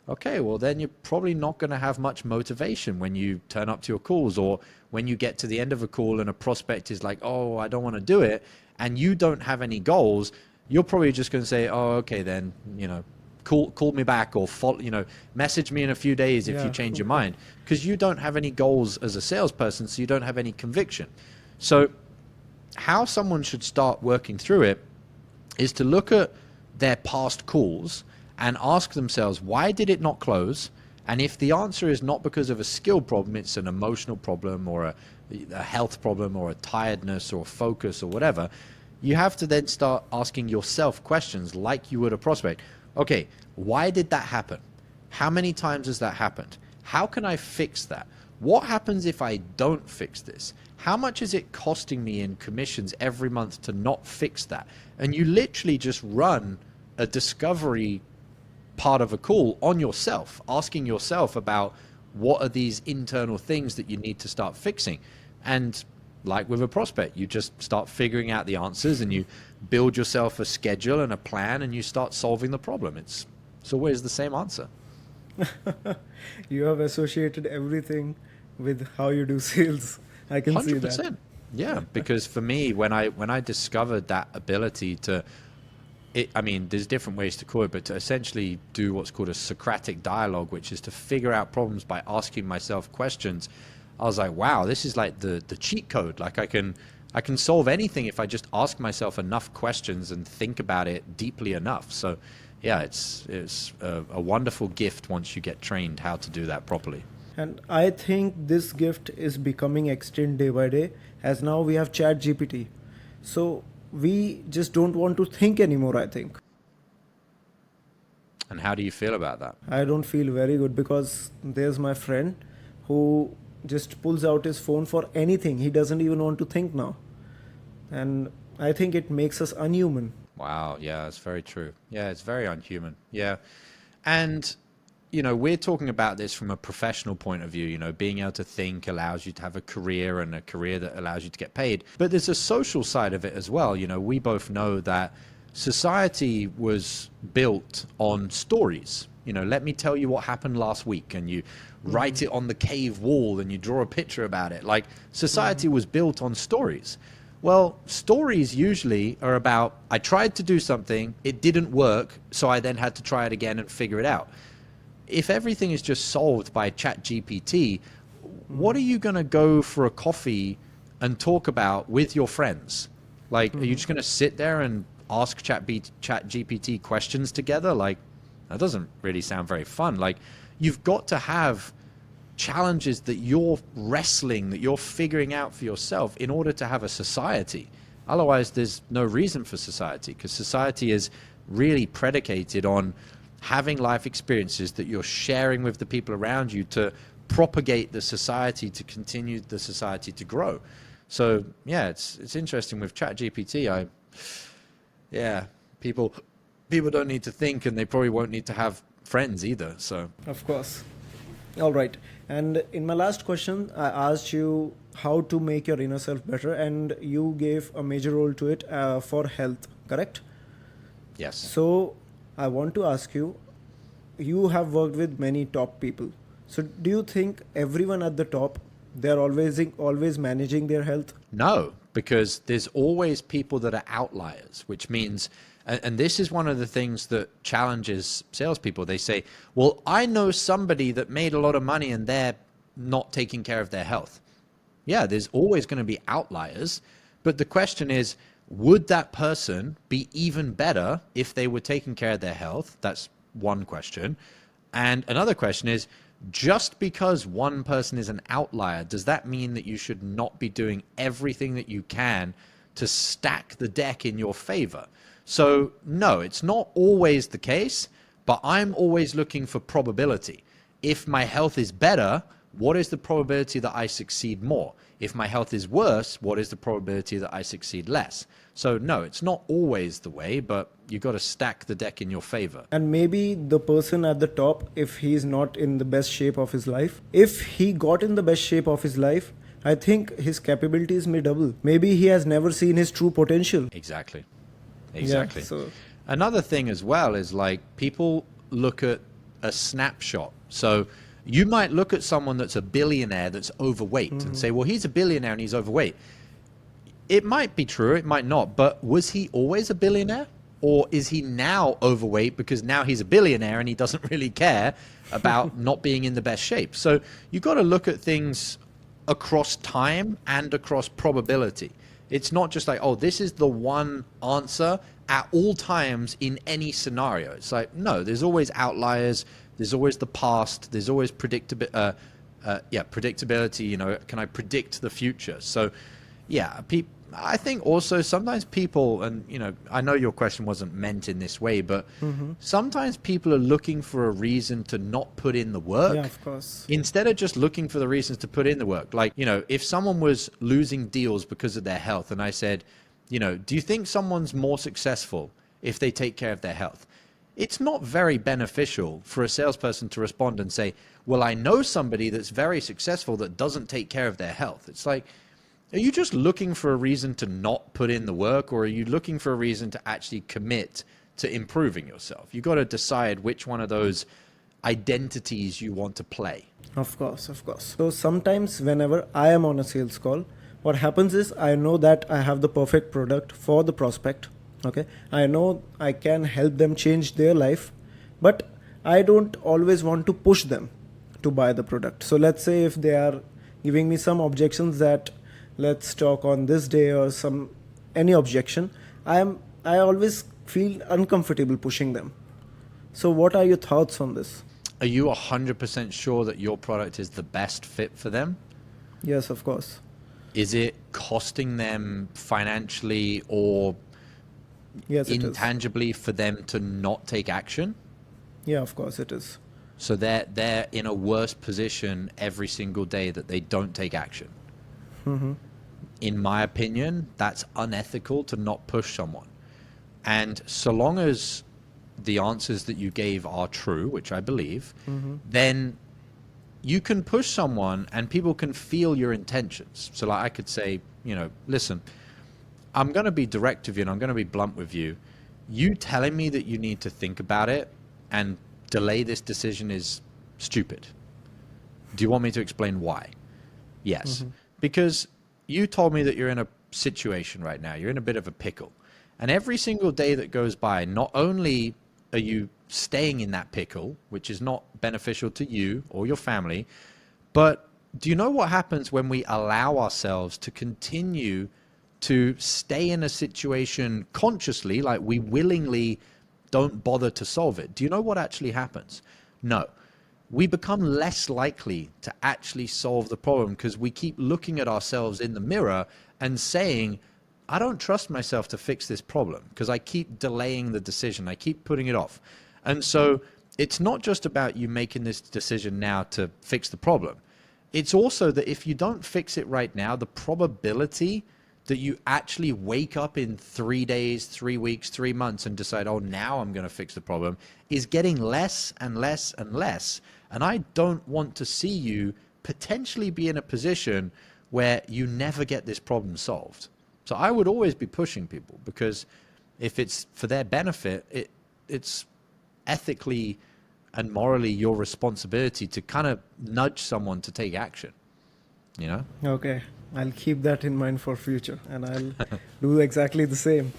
Okay, well then you're probably not going to have much motivation when you turn up to your calls, or when you get to the end of a call and a prospect is like, oh, I don't want to do it, and you don't have any goals. You're probably just going to say, oh, okay, then, call me back, or message me in a few days if you change your mind, because you don't have any goals as a salesperson, so you don't have any conviction. So how someone should start working through it is to look at their past calls and ask themselves, why did it not close? And if the answer is not because of a skill problem, it's an emotional problem, or a health problem, or a tiredness, or focus, or whatever, you have to then start asking yourself questions like you would a prospect. Okay, why did that happen? How many times has that happened? How can I fix that? What happens if I don't fix this? How much is it costing me in commissions every month to not fix that? And you literally just run a discovery part of a call on yourself, asking yourself about what are these internal things that you need to start fixing. And like with a prospect, you just start figuring out the answers, and you build yourself a schedule and a plan, and you start solving the problem. It's always the same answer. You have associated everything with how you do sales. I can 100%. See that. Yeah, because for me, when I discovered that ability to, there's different ways to call it, but to essentially do what's called a Socratic dialogue, which is to figure out problems by asking myself questions. I was like, wow, this is like the cheat code. Like I can solve anything if I just ask myself enough questions and think about it deeply enough. So yeah, it's a wonderful gift once you get trained how to do that properly. And I think this gift is becoming extinct day by day, as now we have ChatGPT. So we just don't want to think anymore, I think. And how do you feel about that? I don't feel very good, because there's my friend who just pulls out his phone for anything. He doesn't even want to think now. And I think it makes us unhuman. Wow. Yeah, it's very true. Yeah, it's very unhuman. Yeah. And, we're talking about this from a professional point of view. Being able to think allows you to have a career, and a career that allows you to get paid. But there's a social side of it as well. We both know that society was built on stories. Let me tell you what happened last week, and you write it on the cave wall, and you draw a picture about it. Like, society was built on stories. Well, stories usually are about, I tried to do something, it didn't work, so I then had to try it again and figure it out. If everything is just solved by ChatGPT, what are you going to go for a coffee and talk about with your friends? Like, are you just going to sit there and ask ChatGPT questions together? Like, that doesn't really sound very fun. Like, you've got to have challenges that you're wrestling, that you're figuring out for yourself in order to have a society. Otherwise, there's no reason for society, because society is really predicated on having life experiences that you're sharing with the people around you to propagate the society, to continue the society to grow. So yeah, it's interesting with ChatGPT. People don't need to think, and they probably won't need to have friends either. So of course. All right. And in my last question, I asked you how to make your inner self better, and you gave a major role to it for health, correct? Yes. So I want to ask you, you have worked with many top people. So do you think everyone at the top, they're always managing their health? No, because there's always people that are outliers, which means, and this is one of the things that challenges salespeople. They say, well, I know somebody that made a lot of money and they're not taking care of their health. Yeah, there's always going to be outliers. But the question is, would that person be even better if they were taking care of their health? That's one question. And another question is, just because one person is an outlier, does that mean that you should not be doing everything that you can to stack the deck in your favor? So no, it's not always the case, but I'm always looking for probability. If my health is better, what is the probability that I succeed more? If my health is worse, what is the probability that I succeed less? So no, it's not always the way, but you got to stack the deck in your favor. And maybe the person at the top, if he is not in the best shape of his life, if he got in the best shape of his life, I think his capabilities may double. Maybe he has never seen his true potential. Exactly. Yeah, so Another thing as well is like people look at a snapshot. So you might look at someone that's a billionaire that's overweight and say, well, he's a billionaire and he's overweight. It might be true, it might not, but was he always a billionaire? Or is he now overweight because now he's a billionaire and he doesn't really care about not being in the best shape? So you got to look at things across time and across probability. It's not just like, oh, this is the one answer at all times in any scenario. It's like, no, there's always outliers. There's always the past. There's always predictability. You know, can I predict the future? So, yeah, I think also sometimes people, and you know, I know your question wasn't meant in this way, but sometimes people are looking for a reason to not put in the work. yeah, of course. Instead of just looking for the reasons to put in the work. Like, you know, if someone was losing deals because of their health, and I said, you know, do you think someone's more successful if they take care of their health? It's not very beneficial for a salesperson to respond and say, well, I know somebody that's very successful that doesn't take care of their health. It's like, are you just looking for a reason to not put in the work, or are you looking for a reason to actually commit to improving yourself? You got to decide which one of those identities you want to play. Of course, of course. So sometimes whenever I am on a sales call, what happens is I know that I have the perfect product for the prospect. Okay. I know I can help them change their life, but I don't always want to push them to buy the product. So let's say if they are giving me some objections that let's talk on this day or any objection, I always feel uncomfortable pushing them. So what are your thoughts on this? Are you 100% sure that your product is the best fit for them? Yes, of course. Is it costing them financially or Yes, it is. intangibly for them to not take action? Yeah, of course it is. So they're in a worse position every single day that they don't take action. In my opinion, that's unethical to not push someone. And so long as the answers that you gave are true, which I believe, then you can push someone and people can feel your intentions. So like I could say, you know, listen, I'm going to be direct with you and I'm going to be blunt with you. You telling me that you need to think about it and delay this decision is stupid. Do you want me to explain why? Yes. Because you told me that you're in a situation right now. You're in a bit of a pickle. And every single day that goes by, not only are you staying in that pickle, which is not beneficial to you or your family, but do you know what happens when we allow ourselves to continue to stay in a situation consciously, like we willingly don't bother to solve it? Do you know what actually happens? No. We become less likely to actually solve the problem because we keep looking at ourselves in the mirror and saying, I don't trust myself to fix this problem because I keep delaying the decision. I keep putting it off. And so it's not just about you making this decision now to fix the problem. It's also that if you don't fix it right now, the probability that you actually wake up in 3 days, 3 weeks, 3 months and decide, oh, now I'm going to fix the problem is getting less and less and less. And I don't want to see you potentially be in a position where you never get this problem solved. So I would always be pushing people because if it's for their benefit, it's ethically and morally your responsibility to kind of nudge someone to take action, you know? Okay. I'll keep that in mind for future and I'll do exactly the same.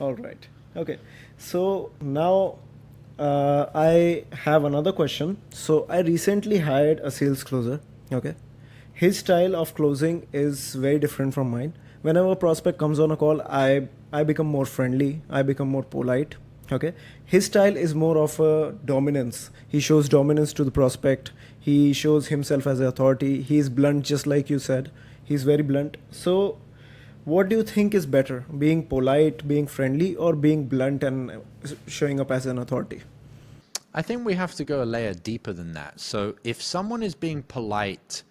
All right. Okay. So now I have another question. So I recently hired a sales closer. Okay. His style of closing is very different from mine. Whenever a prospect comes on a call, I become more friendly. I become more polite. Okay. His style is more of a dominance. He shows dominance to the prospect. He shows himself as an authority. He's blunt, just like you said. He's very blunt. So what do you think is better? Being polite, being friendly, or being blunt and showing up as an authority? I think we have to go a layer deeper than that. So if someone is being polite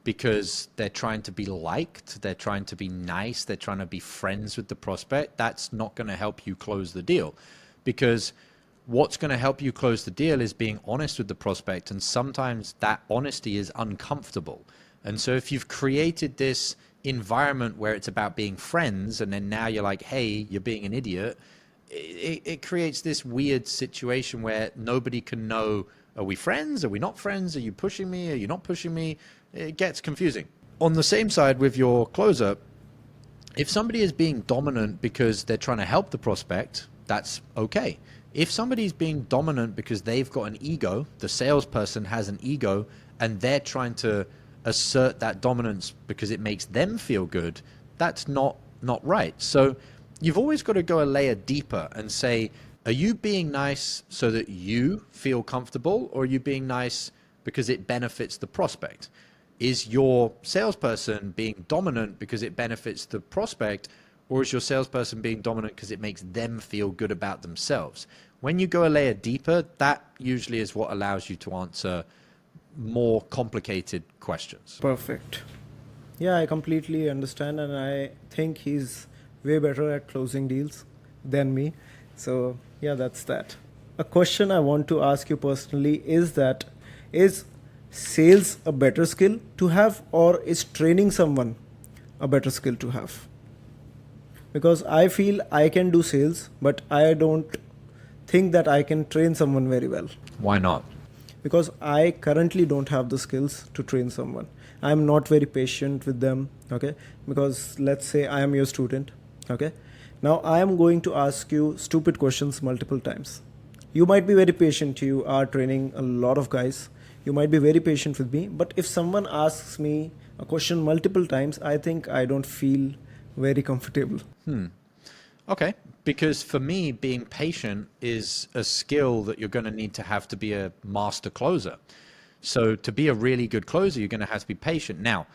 because they're trying to be liked, they're trying to be nice, they're trying to be friends with the prospect, that's not going to help you close the deal. Because what's going to help you close the deal is being honest with the prospect, and sometimes that honesty is uncomfortable. And so if you've created this environment where it's about being friends, and then now you're like, hey, you're being an idiot, it creates this weird situation where nobody can know, are we friends? Are we not friends? Are you pushing me? Are you not pushing me? It gets confusing. On the same side with your closer, if somebody is being dominant because they're trying to help the prospect, that's okay. If somebody's being dominant because they've got an ego, the salesperson has an ego, and they're trying to assert that dominance because it makes them feel good, that's not right. So you've always got to go a layer deeper and say, are you being nice so that you feel comfortable, or are you being nice because it benefits the prospect? Is your salesperson being dominant because it benefits the prospect, or is your salesperson being dominant because it makes them feel good about themselves? When you go a layer deeper, that usually is what allows you to answer more complicated questions. Perfect. Yeah, I completely understand, and I think he's way better at closing deals than me. So yeah, that's that. A question I want to ask you personally is that, is sales a better skill to have, or is training someone a better skill to have? Because I feel I can do sales, but I don't think that I can train someone very well. Why not? Because I currently don't have the skills to train someone. I'm not very patient with them, okay? Because let's say I am your student, okay? Now I am going to ask you stupid questions multiple times. You might be very patient, you are training a lot of guys. You might be very patient with me, but if someone asks me a question multiple times, I think I don't feel very comfortable. Okay, because for me, being patient is a skill that you're going to need to have to be a master closer. So to be a really good closer, you're going to have to be patient. Now,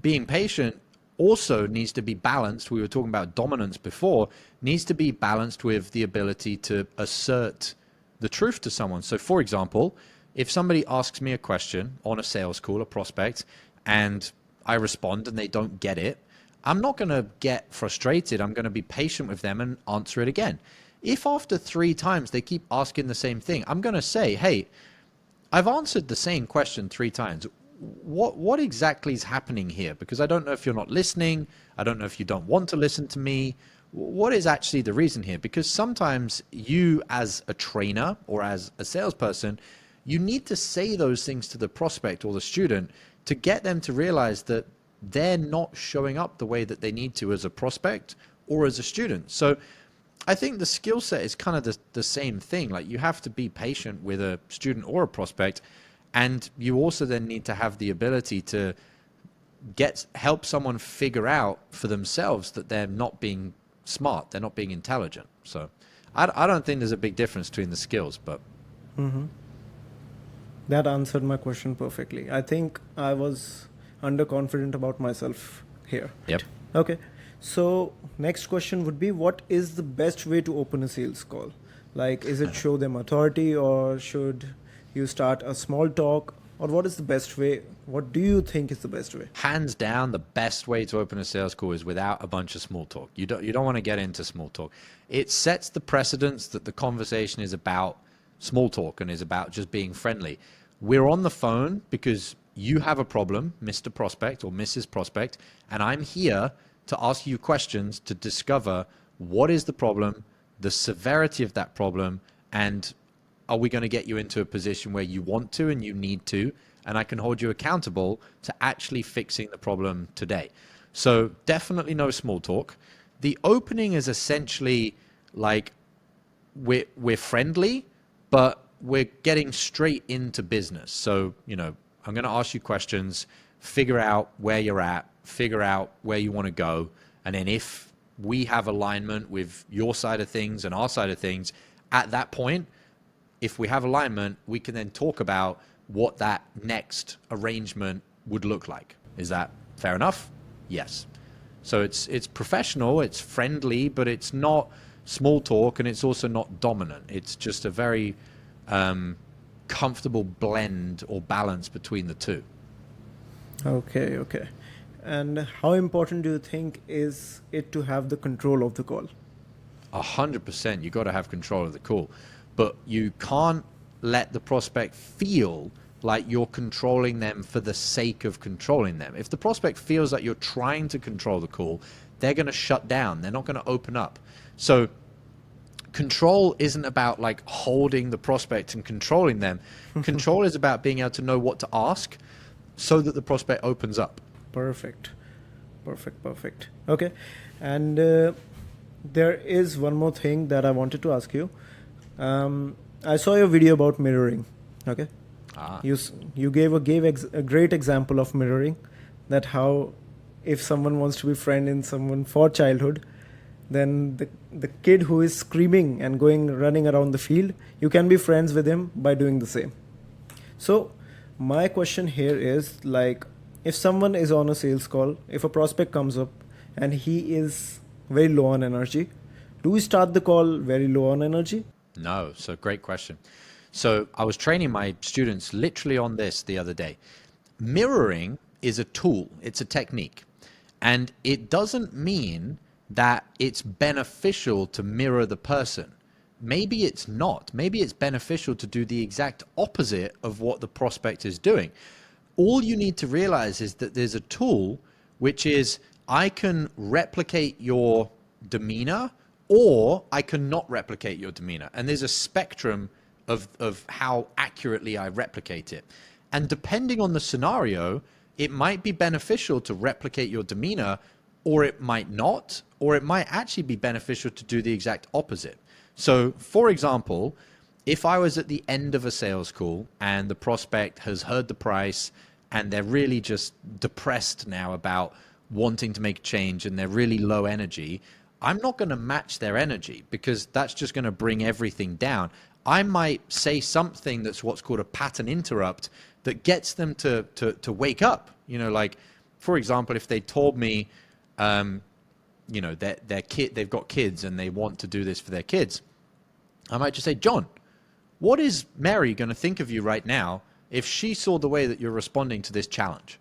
being patient also needs to be balanced. We were talking about dominance before, needs to be balanced with the ability to assert the truth to someone. So for example, if somebody asks me a question on a sales call, a prospect, and I respond and they don't get it, I'm not going to get frustrated. I'm going to be patient with them and answer it again. If after 3 times they keep asking the same thing, I'm going to say, hey, I've answered the same question 3 times. What exactly is happening here? Because I don't know if you're not listening. I don't know if you don't want to listen to me. What is actually the reason here? Because sometimes you, as a trainer or as a salesperson, you need to say those things to the prospect or the student to get them to realize that they're not showing up the way that they need to as a prospect or as a student. So I think the skill set is kind of the same thing. Like, you have to be patient with a student or a prospect, and you also then need to have the ability to help someone figure out for themselves that they're not being smart, they're not being intelligent. So I don't think there's a big difference between the skills, but That answered my question perfectly. I think I was underconfident about myself here. Yep. Okay. So next question would be, what is the best way to open a sales call? Like, is it show them authority, or should you start a small talk, or what is the best way? What do you think is the best way? Hands down, the best way to open a sales call is without a bunch of small talk. You don't want to get into small talk. It sets the precedence that the conversation is about small talk and is about just being friendly. We're on the phone because you have a problem, Mr. Prospect or Mrs. Prospect, and I'm here to ask you questions to discover what is the problem, the severity of that problem, and are we going to get you into a position where you want to and you need to, and I can hold you accountable to actually fixing the problem today. So definitely no small talk. The opening is essentially like we're friendly, but we're getting straight into business. So, I'm going to ask you questions, figure out where you're at, figure out where you want to go. And then if we have alignment with your side of things and our side of things, at that point, if we have alignment, we can then talk about what that next arrangement would look like. Is that fair enough? Yes. So it's professional, it's friendly, but it's not small talk, and it's also not dominant. It's just a very comfortable blend or balance between the two. Okay, okay. And how important do you think is it to have the control of the call? 100%, you got to have control of the call, but you can't let the prospect feel like you're controlling them for the sake of controlling them. If the prospect feels like you're trying to control the call, they're going to shut down. They're not going to open up. So control isn't about like holding the prospect and controlling them. Control is about being able to know what to ask so that the prospect opens up. Perfect. Perfect, perfect. Okay. And there is one more thing that I wanted to ask you. I saw your video about mirroring. Okay. You gave a great example of mirroring, that how if someone wants to be friend in someone for childhood, then the kid who is screaming and running around the field, you can be friends with him by doing the same. So my question here is, like, if someone is on a sales call, if a prospect comes up and he is very low on energy, do we start the call very low on energy? No, so great question. So I was training my students literally on this the other day. Mirroring is a tool, it's a technique. And it doesn't mean that it's beneficial to mirror the person. Maybe it's not. Maybe it's beneficial to do the exact opposite of what the prospect is doing. All you need to realize is that there's a tool which is, I can replicate your demeanor or I cannot replicate your demeanor. And there's a spectrum of how accurately I replicate it. And depending on the scenario, it might be beneficial to replicate your demeanor, or it might not, or it might actually be beneficial to do the exact opposite. So for example, if I was at the end of a sales call and the prospect has heard the price and they're really just depressed now about wanting to make change and they're really low energy, I'm not going to match their energy because that's just going to bring everything down. I might say something that's what's called a pattern interrupt that gets them to wake up. You know, like, for example, if they told me, you know, they've got kids and they want to do this for their kids, I might just say, John, what is Mary going to think of you right now if she saw the way that you're responding to this challenge?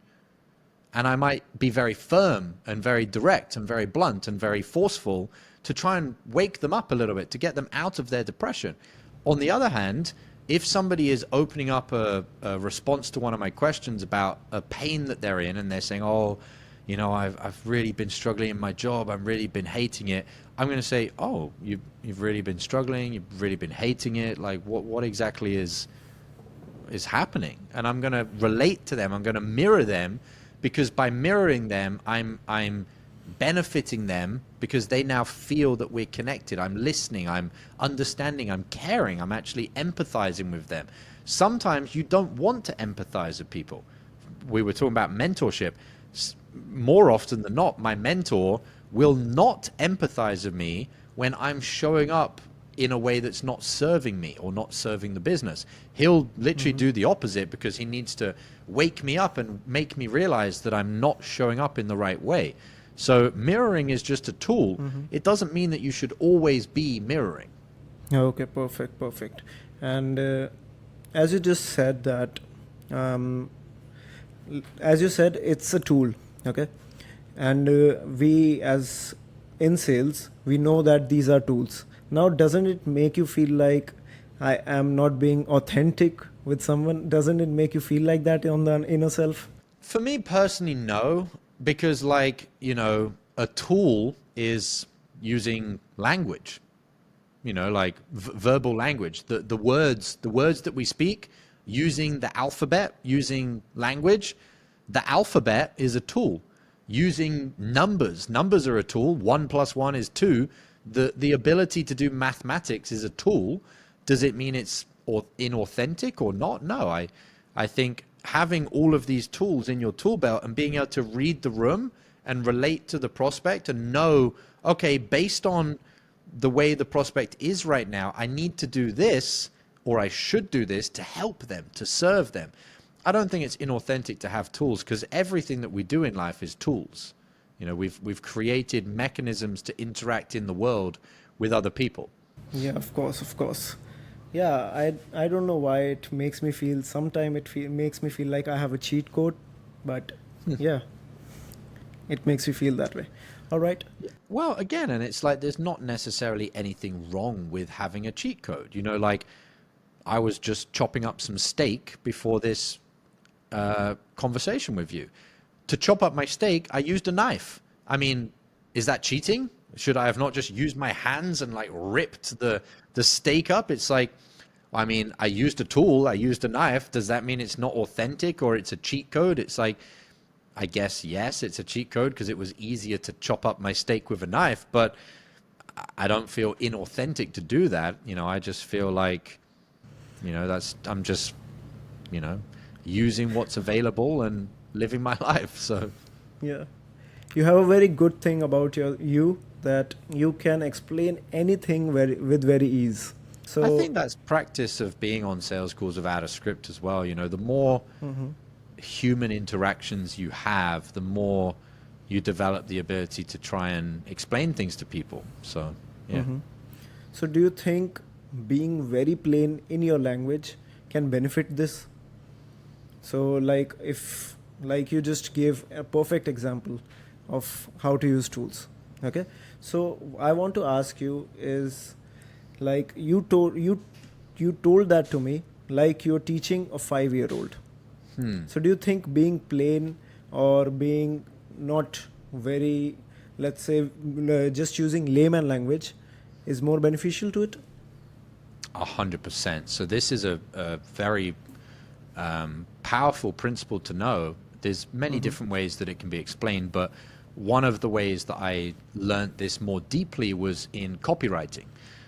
And I might be very firm and very direct and very blunt and very forceful to try and wake them up a little bit, to get them out of their depression. On the other hand, if somebody is opening up a response to one of my questions about a pain that they're in and they're saying, oh, you know, I've really been struggling in my job, I've really been hating it, I'm going to say, oh, you've really been struggling, you've really been hating it, like what exactly is happening? And I'm going to relate to them, I'm going to mirror them, because by mirroring them, I'm benefiting them because they now feel that we're connected. I'm listening, I'm understanding, I'm caring, I'm actually empathizing with them. Sometimes you don't want to empathize with people. We were talking about mentorship. More often than not, my mentor will not empathize with me when I'm showing up in a way that's not serving me or not serving the business. He'll literally do the opposite because he needs to wake me up and make me realize that I'm not showing up in the right way. So mirroring is just a tool. It doesn't mean that you should always be mirroring. Okay, perfect, perfect. And as you just said that, as you said, it's a tool, okay? And we as in sales, we know that these are tools. Now, doesn't it make you feel like I am not being authentic with someone? Doesn't it make you feel like that on the inner self? For me personally, no, because like, you know, a tool is using language, you know, like verbal language, the words that we speak, using the alphabet, using language. The alphabet is a tool. Using numbers are a tool. 1 + 1 is 2. The ability to do mathematics is a tool. Does it mean it's inauthentic or not? No, I think having all of these tools in your tool belt and being able to read the room and relate to the prospect and know, okay, based on the way the prospect is right now, I need to do this, or I should do this to help them, to serve them. I don't think it's inauthentic to have tools, because everything that we do in life is tools. You know, we've created mechanisms to interact in the world with other people. Yeah, of course, of course. Yeah, I don't know why it makes me feel. Sometimes makes me feel like I have a cheat code, but yeah, it makes me feel that way. All right. Well, again, and it's like there's not necessarily anything wrong with having a cheat code. You know, like I was just chopping up some steak before this conversation with you. To chop up my steak, I used a knife. I mean, is that cheating? Should I have not just used my hands and like ripped the steak up? It's like, I mean, I used a tool, I used a knife. Does that mean it's not authentic or it's a cheat code? It's like, I guess yes, it's a cheat code because it was easier to chop up my steak with a knife, but I don't feel inauthentic to do that. You know, I just feel like, you know, I'm just, you know, using what's available and living my life. So Yeah. You have a very good thing about you that you can explain anything with very ease. I So, think that's practice of being on sales calls without a script as well. You know, the more human interactions you have, the more you develop the ability to try and explain things to people. So, yeah. so do you think being very plain in your language can benefit this? So, like if like you just gave a perfect example of how to use tools. Okay. So I want to ask you is like you told that to me like you're teaching a 5-year old. So do you think being plain or being not very, let's say, just using layman language is more beneficial to it? 100%. So this is a very powerful principle to know. There's many different ways that it can be explained, but one of the ways that I learned this more deeply was in copywriting.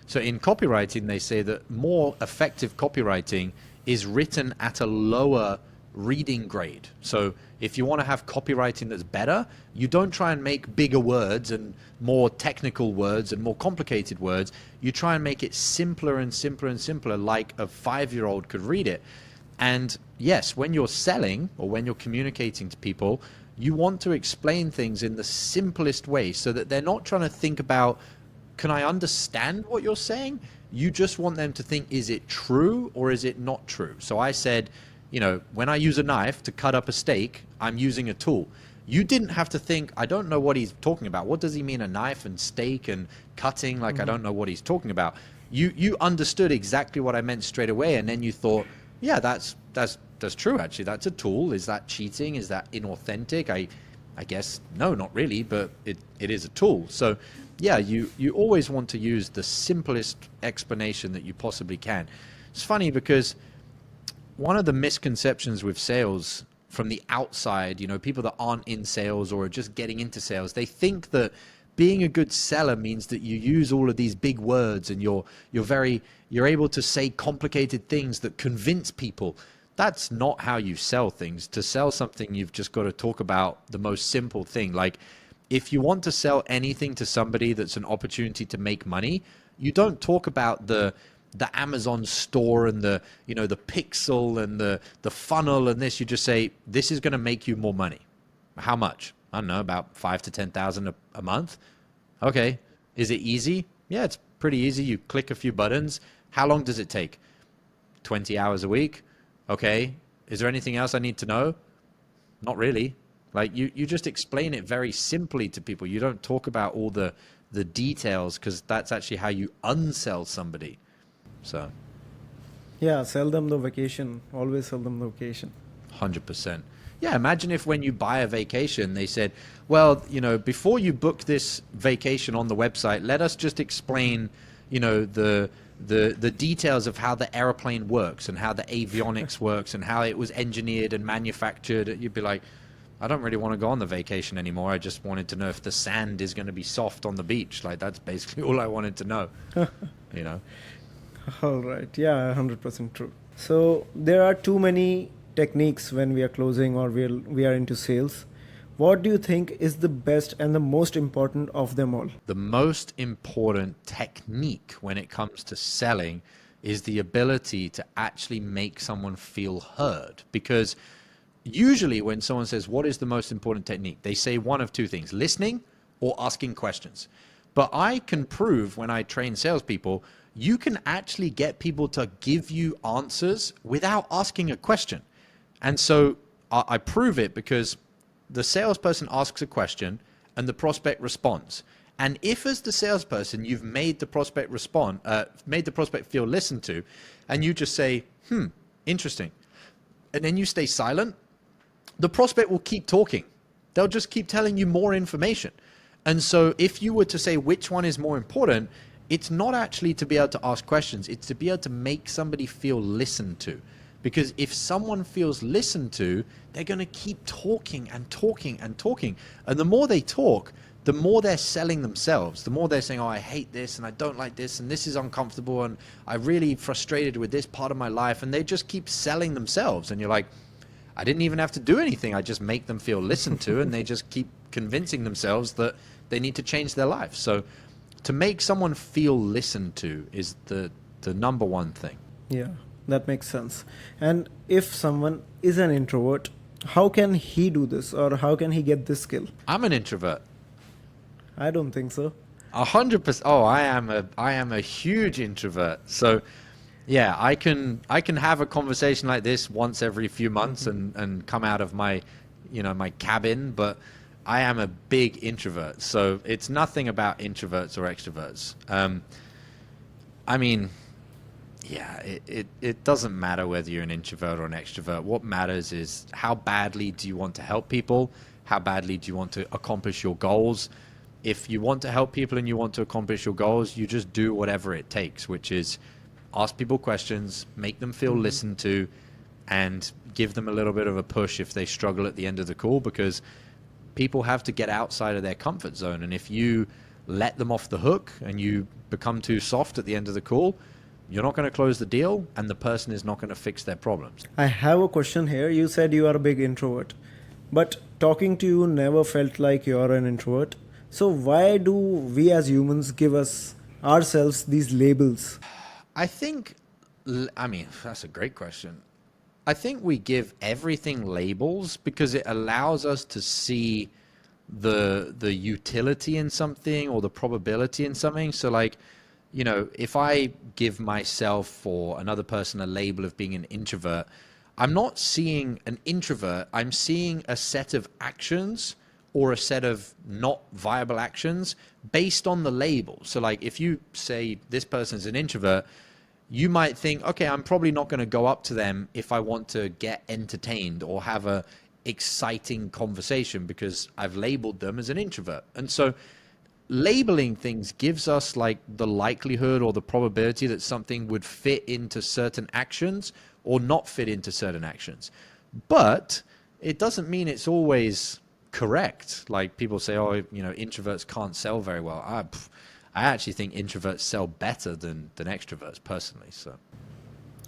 So in copywriting, they say that more effective copywriting is written at a lower reading grade. So if you want to have copywriting that's better, you don't try and make bigger words and more technical words and more complicated words. You try and make it simpler and simpler and simpler, like a 5-year-old could read it. And yes, when you're selling or when you're communicating to people, you want to explain things in the simplest way so that they're not trying to think about, can I understand what you're saying? You just want them to think, is it true or is it not true? So I said, you know, when I use a knife to cut up a steak, I'm using a tool. You didn't have to think, I don't know what he's talking about. What does he mean, a knife and steak and cutting? Like, I don't know what he's talking about. You understood exactly what I meant straight away. And then you thought, yeah, that's true, actually. That's a tool. Is that cheating? Is that inauthentic? I guess, no, not really, but it is a tool. So yeah, you always want to use the simplest explanation that you possibly can. It's funny because one of the misconceptions with sales from the outside, you know, people that aren't in sales or are just getting into sales, they think that being a good seller means that you use all of these big words and you're able to say complicated things that convince people. That's not how you sell things. To sell something, you've just got to talk about the most simple thing. Like, if you want to sell anything to somebody that's an opportunity to make money, you don't talk about the Amazon store and the pixel and the funnel and this. You just say, this is going to make you more money. How much? I don't know, about 5 to 10,000 a month. Okay. Is it easy? Yeah, it's pretty easy. You click a few buttons. How long does it take? 20 hours a week. Okay. Is there anything else I need to know? Not really. Like you just explain it very simply to people. You don't talk about all the details because that's actually how you unsell somebody. So Yeah, sell them the vacation. Always sell them the vacation. 100%. Yeah, imagine if when you buy a vacation, they said, well, you know, before you book this vacation on the website, let us just explain, you know, the details of how the airplane works and how the avionics works and how it was engineered and manufactured. You'd be like, I don't really want to go on the vacation anymore. I just wanted to know if the sand is going to be soft on the beach. Like, that's basically all I wanted to know, you know? All right. Yeah, 100% true. So there are too many techniques when we are closing or we are into sales. What do you think is the best and the most important of them all? The most important technique when it comes to selling is the ability to actually make someone feel heard. Because usually when someone says, what is the most important technique? They say one of two things, listening or asking questions. But I can prove when I train salespeople, you can actually get people to give you answers without asking a question. And so I prove it because the salesperson asks a question and the prospect responds. And if as the salesperson, you've made the prospect made the prospect feel listened to, and you just say, interesting, and then you stay silent, the prospect will keep talking. They'll just keep telling you more information. And so if you were to say which one is more important, it's not actually to be able to ask questions. It's to be able to make somebody feel listened to. Because if someone feels listened to, they're going to keep talking and talking and talking. And the more they talk, the more they're selling themselves. The more they're saying, oh, I hate this and I don't like this and this is uncomfortable and I'm really frustrated with this part of my life. And they just keep selling themselves. And you're like, I didn't even have to do anything. I just make them feel listened to, and they just keep convincing themselves that they need to change their life. So to make someone feel listened to is the number one thing. Yeah, that makes sense. And if someone is an introvert, how can he do this, or how can he get this skill? I'm an introvert. I don't think so. 100%. Oh, I am a huge introvert. So yeah, I can have a conversation like this once every few months and come out of my, my cabin, but I am a big introvert. So it's nothing about introverts or extroverts. I mean, yeah, it doesn't matter whether you're an introvert or an extrovert. What matters is how badly do you want to help people? How badly do you want to accomplish your goals? If you want to help people and you want to accomplish your goals, you just do whatever it takes, which is ask people questions, make them feel listened to, and give them a little bit of a push if they struggle at the end of the call, because people have to get outside of their comfort zone. And if you let them off the hook and you become too soft at the end of the call, you're not going to close the deal and the person is not going to fix their problems. I have a question here. You said you are a big introvert, but talking to you never felt like you're an introvert. So why do we as humans give ourselves these labels? I mean, that's a great question. I think we give everything labels because it allows us to see the utility in something or the probability in something. So like, if I give myself or another person a label of being an introvert, I'm not seeing an introvert. I'm seeing a set of actions or a set of not viable actions based on the label. So like if you say this person's an introvert, you might think, okay, I'm probably not going to go up to them if I want to get entertained or have a exciting conversation because I've labeled them as an introvert. And so labeling things gives us like the likelihood or the probability that something would fit into certain actions or not fit into certain actions. But it doesn't mean it's always correct. Like people say, oh, introverts can't sell very well. I actually think introverts sell better than extroverts personally. So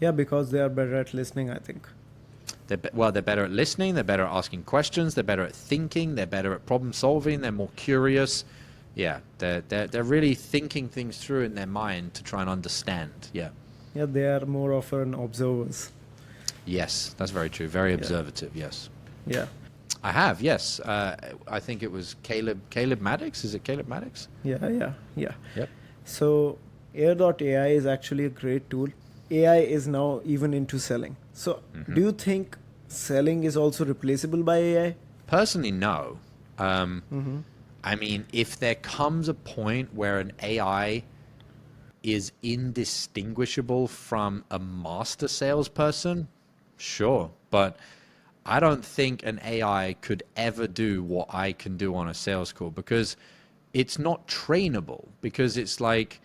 Yeah, because they are better at listening, I think. they're better at listening. They're better at asking questions. They're better at thinking. They're better at problem solving. They're more curious. Yeah, they're really thinking things through in their mind to try and understand. Yeah. Yeah, they are more often observers. Yes, that's very true. Very observative. Yes. Yeah. I have. Yes. I think it was Caleb Maddox. Is it Caleb Maddox? Yeah. Yep. So Air.ai is actually a great tool. AI is now even into selling. So do you think selling is also replaceable by AI? Personally, no. I mean, if there comes a point where an AI is indistinguishable from a master salesperson, sure. But I don't think an AI could ever do what I can do on a sales call because it's not trainable. Because it's like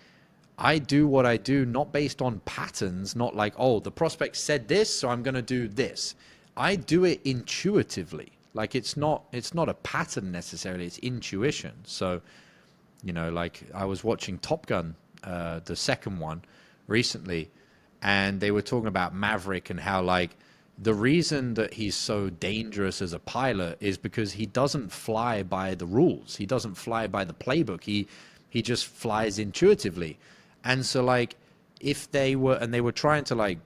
I do what I do not based on patterns, not like, oh, the prospect said this, so I'm going to do this. I do it intuitively. Like it's not a pattern necessarily, it's intuition. So, like I was watching Top Gun, the second one recently, and they were talking about Maverick and how like the reason that he's so dangerous as a pilot is because he doesn't fly by the rules. He doesn't fly by the playbook. He just flies intuitively. And so like if they were trying to like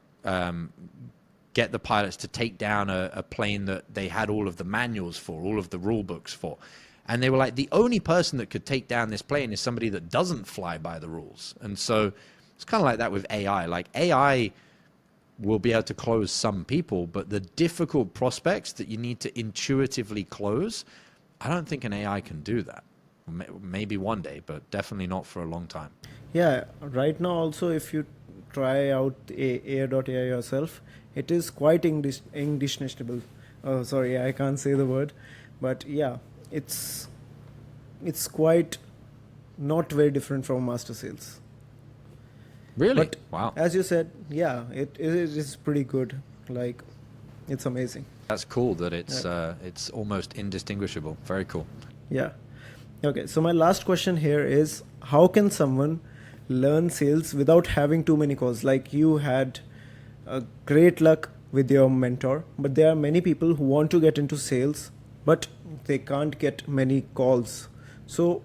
get the pilots to take down a plane that they had all of the manuals for, all of the rule books for. And they were like, the only person that could take down this plane is somebody that doesn't fly by the rules. And so It's kind of like that with AI. Like AI will be able to close some people, but the difficult prospects that you need to intuitively close, I don't think an AI can do that. Maybe one day, but definitely not for a long time. Yeah, right now also if you try out AI yourself, it is quite indistinguishable. Oh, sorry, I can't say the word, but yeah, it's it's quite not very different from master sales. Really? But Wow. as you said, yeah, it is pretty good. Like, it's amazing. That's cool that Yeah. it's almost indistinguishable. Very cool. Yeah. Okay, so my last question here is how can someone learn sales without having too many calls? Like you had great luck with your mentor, but there are many people who want to get into sales, but they can't get many calls. So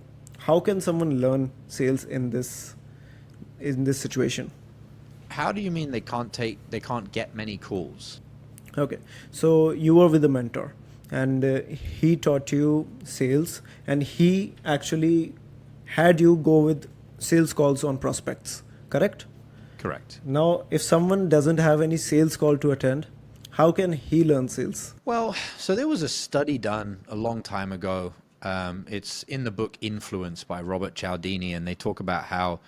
how can someone learn sales in this situation? How do you mean they can't get many calls? Okay, so you were with a mentor, and he taught you sales, and he actually had you go with sales calls on prospects, correct? Correct. Now, if someone doesn't have any sales call to attend, how can he learn sales? Well, so there was a study done a long time ago. It's in the book Influence by Robert Cialdini, and they talk about how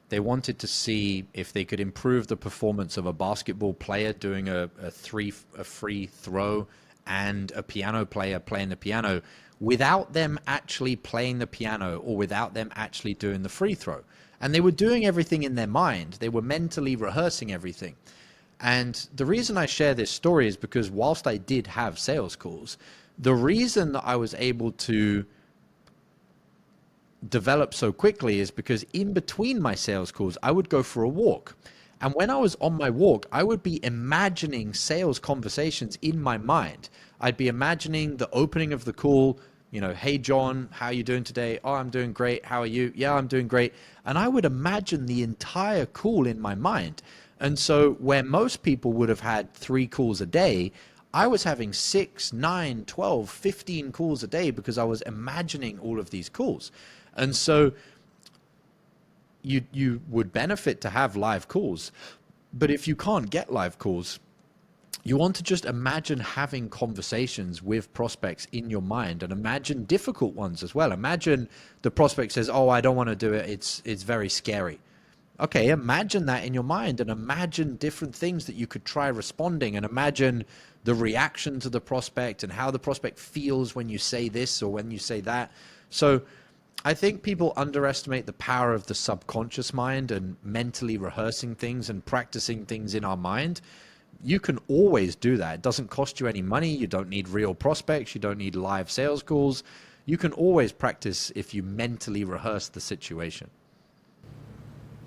they wanted to see if they could improve the performance of a basketball player doing a free throw and a piano player playing the piano without them actually playing the piano or without them actually doing the free throw. And they were doing everything in their mind. They were mentally rehearsing everything. And the reason I share this story is because whilst I did have sales calls, the reason that I was able to develop so quickly is because in between my sales calls, I would go for a walk. And when I was on my walk, I would be imagining sales conversations in my mind. I'd be imagining the opening of the call, you know, hey, John, how are you doing today? Oh, I'm doing great. How are you? Yeah, I'm doing great. And I would imagine the entire call in my mind. And so where most people would have had 3 calls a day, I was having 6, 9, 12, 15 calls a day because I was imagining all of these calls. And so you would benefit to have live calls. But if you can't get live calls, you want to just imagine having conversations with prospects in your mind and imagine difficult ones as well. Imagine the prospect says, "Oh, I don't want to do it. It's very scary." Okay, imagine that in your mind and imagine different things that you could try responding and imagine the reaction to the prospect and how the prospect feels when you say this or when you say that. So I think people underestimate the power of the subconscious mind and mentally rehearsing things and practicing things in our mind. You can always do that. It doesn't cost you any money. You don't need real prospects. You don't need live sales calls. You can always practice if you mentally rehearse the situation.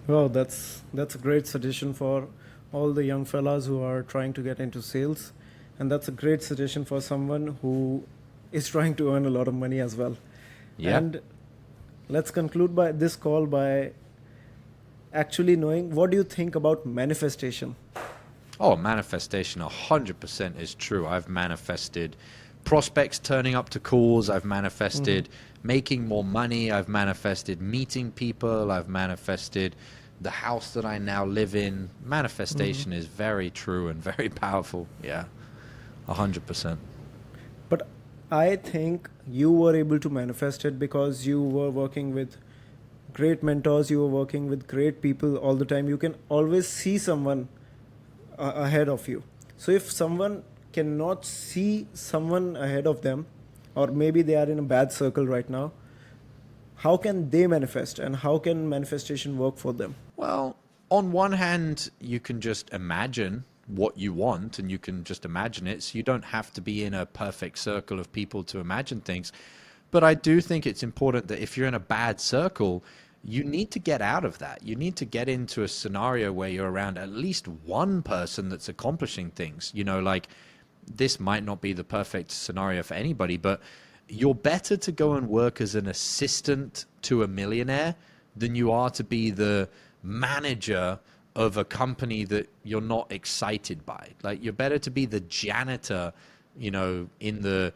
Well, that's a great suggestion for all the young fellas who are trying to get into sales, and that's a great suggestion for someone who is trying to earn a lot of money as well. Yeah. And let's conclude by this call by actually knowing what do you think about manifestation? Oh, manifestation 100% is true. I've manifested prospects turning up to calls. I've manifested making more money. I've manifested meeting people. I've manifested the house that I now live in. Manifestation is very true and very powerful. Yeah, 100%. But I think you were able to manifest it because you were working with great mentors, you were working with great people all the time. You can always see someone ahead of you. So if someone cannot see someone ahead of them, or maybe they are in a bad circle right now, how can they manifest and how can manifestation work for them? Well, on one hand, you can just imagine what you want and you can just imagine it. So you don't have to be in a perfect circle of people to imagine things. But I do think it's important that if you're in a bad circle, you need to get out of that. You need to get into a scenario where you're around at least one person that's accomplishing things. You know, like this might not be the perfect scenario for anybody, but you're better to go and work as an assistant to a millionaire than you are to be the manager of a company that you're not excited by. Like you're better to be the janitor, you know, in the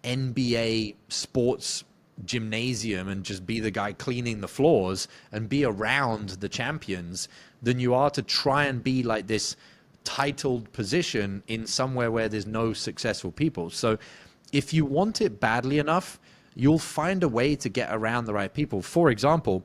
NBA sports gymnasium and just be the guy cleaning the floors and be around the champions than you are to try and be like this titled position in somewhere where there's no successful people. So if you want it badly enough, you'll find a way to get around the right people. For example,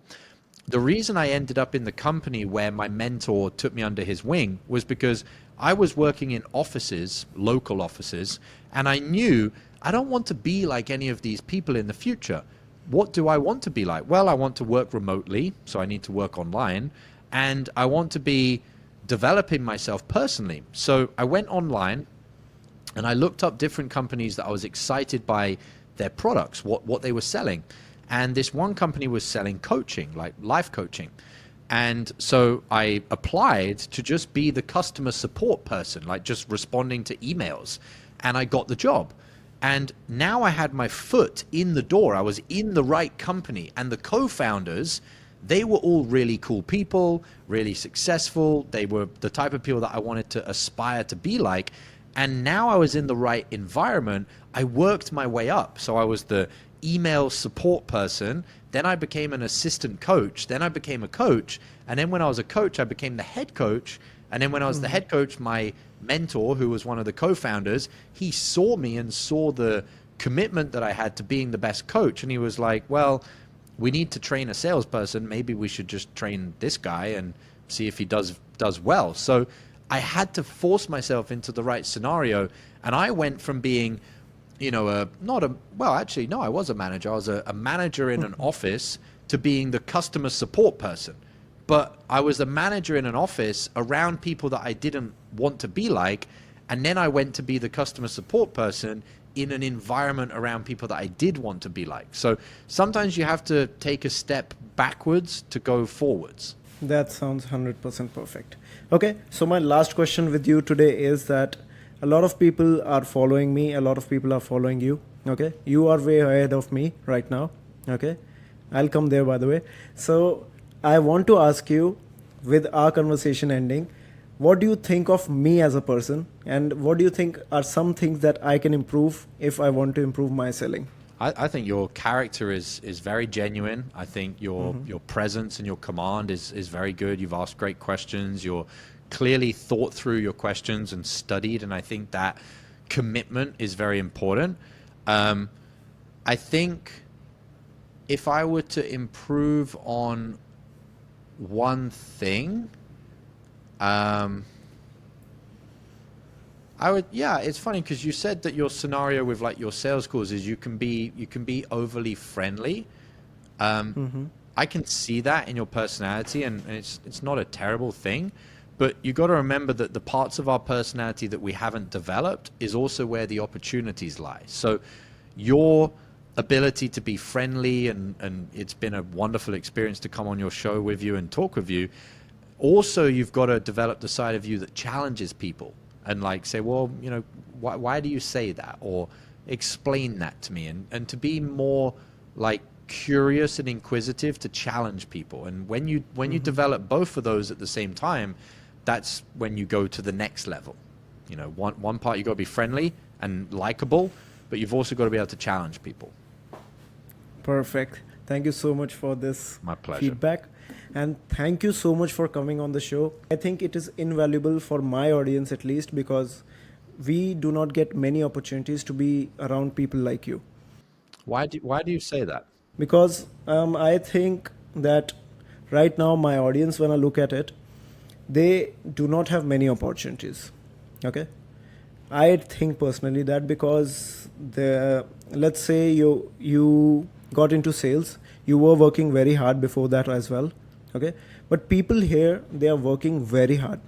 the reason I ended up in the company where my mentor took me under his wing was because I was working in offices, local offices, and I knew I don't want to be like any of these people in the future. What do I want to be like? Well, I want to work remotely, so I need to work online, and I want to be developing myself personally. So I went online and I looked up different companies that I was excited by their products, what they were selling. And this one company was selling coaching, like life coaching. And so I applied to just be the customer support person, like just responding to emails. And I got the job. And now I had my foot in the door. I was in the right company. And the co-founders, they were all really cool people, really successful. They were the type of people that I wanted to aspire to be like. And now I was in the right environment. I worked my way up. So I was the email support person. Then I became an assistant coach. Then I became a coach. And then when I was a coach, I became the head coach. And then when I was the head coach, my mentor, who was one of the co-founders, he saw me and saw the commitment that I had to being the best coach. And he was like, well, we need to train a salesperson. Maybe we should just train this guy and see if he does well. So I had to force myself into the right scenario. And I went from being, I was a manager. I was a manager in an office to being the customer support person. But I was a manager in an office around people that I didn't want to be like. And then I went to be the customer support person in an environment around people that I did want to be like. So sometimes you have to take a step backwards to go forwards. That sounds 100% perfect. Okay, so my last question with you today is that a lot of people are following me, a lot of people are following you. Okay, you are way ahead of me right now. Okay, I'll come there, by the way. So I want to ask you, with our conversation ending, what do you think of me as a person, and what do you think are some things that I can improve if I want to improve my selling? I think your character is very genuine. I think your presence and your command is very good. You've asked great questions. You're clearly thought through your questions and studied, and I think that commitment is very important. I think if I were to improve on one thing, it's funny because you said that your scenario with like your sales calls is you can be overly friendly. I can see that in your personality, and it's not a terrible thing, but you got to remember that the parts of our personality that we haven't developed is also where the opportunities lie. So your ability to be friendly, and it's been a wonderful experience to come on your show with you and talk with you. Also, you've got to develop the side of you that challenges people and like say, well, why do you say that? Or explain that to me, and to be more like curious and inquisitive to challenge people. And when you develop both of those at the same time, that's when you go to the next level. One part you got to be friendly and likable, but you've also got to be able to challenge people. Perfect. Thank you so much for this My pleasure. feedback. And thank you so much for coming on the show. I think it is invaluable for my audience at least, because we do not get many opportunities to be around people like you. Why do you say that? Because I think that right now my audience, when I look at it, they do not have many opportunities. Okay? I think personally that because let's say you got into sales, you were working very hard before that as well. Okay, but people here, they are working very hard,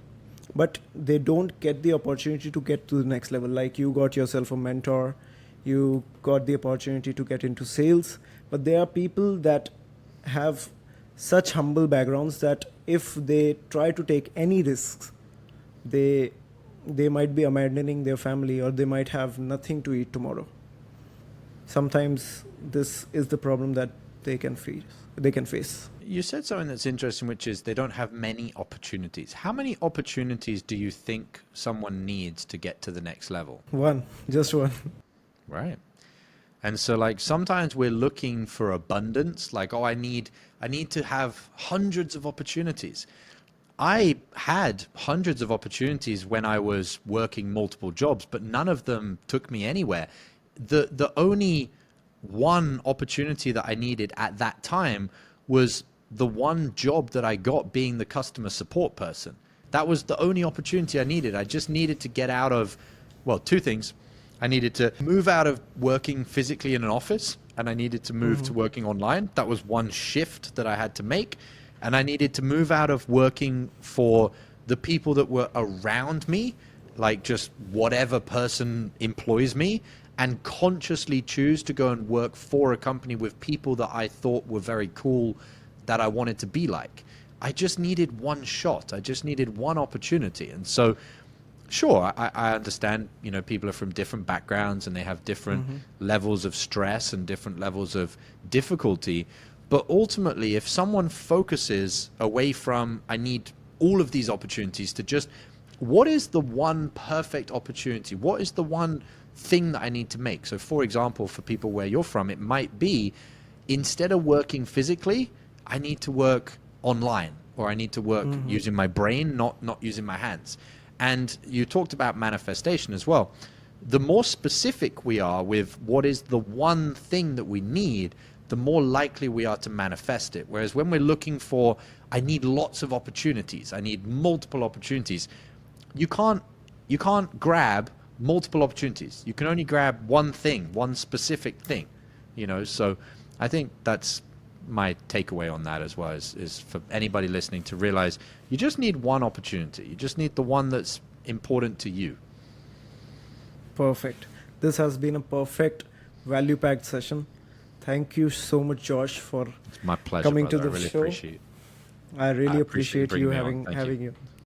but they don't get the opportunity to get to the next level. Like you got yourself a mentor, you got the opportunity to get into sales, but there are people that have such humble backgrounds that if they try to take any risks, they might be abandoning their family, or they might have nothing to eat tomorrow. Sometimes this is the problem that they can face. You said something that's interesting, which is they don't have many opportunities. How many opportunities do you think someone needs to get to the next level? Just one. Right. And so like sometimes we're looking for abundance, like, oh, I need to have hundreds of opportunities. I had hundreds of opportunities when I was working multiple jobs, but none of them took me anywhere. The only one opportunity that I needed at that time was the one job that I got being the customer support person. That was the only opportunity I needed. I just needed to get out of, well, two things. I needed to move out of working physically in an office, and I needed to move to working online. That was one shift that I had to make. And I needed to move out of working for the people that were around me, like just whatever person employs me, and consciously choose to go and work for a company with people that I thought were very cool, that I wanted to be like. I just needed one shot. I just needed one opportunity. And so, sure, I understand, you know, people are from different backgrounds and they have different levels of stress and different levels of difficulty. But ultimately, if someone focuses away from, I need all of these opportunities, to just, what is the one perfect opportunity? What is the one thing that I need to make? So for example, for people where you're from, it might be, instead of working physically, I need to work online, or I need to work using my brain, not using my hands. And you talked about manifestation as well. The more specific we are with what is the one thing that we need, the more likely we are to manifest it. Whereas when we're looking for, I need lots of opportunities, I need multiple opportunities, you can't grab multiple opportunities. You can only grab one thing, one specific thing, you know. So I think that's my takeaway on that as well, is for anybody listening to realize you just need one opportunity. You just need the one that's important to you. Perfect. This has been a perfect value-packed session. Thank you so much, Josh, for It's my pleasure, coming brother. to the I really show. appreciate I really I appreciate appreciate you bringing me on. Thank you. having you.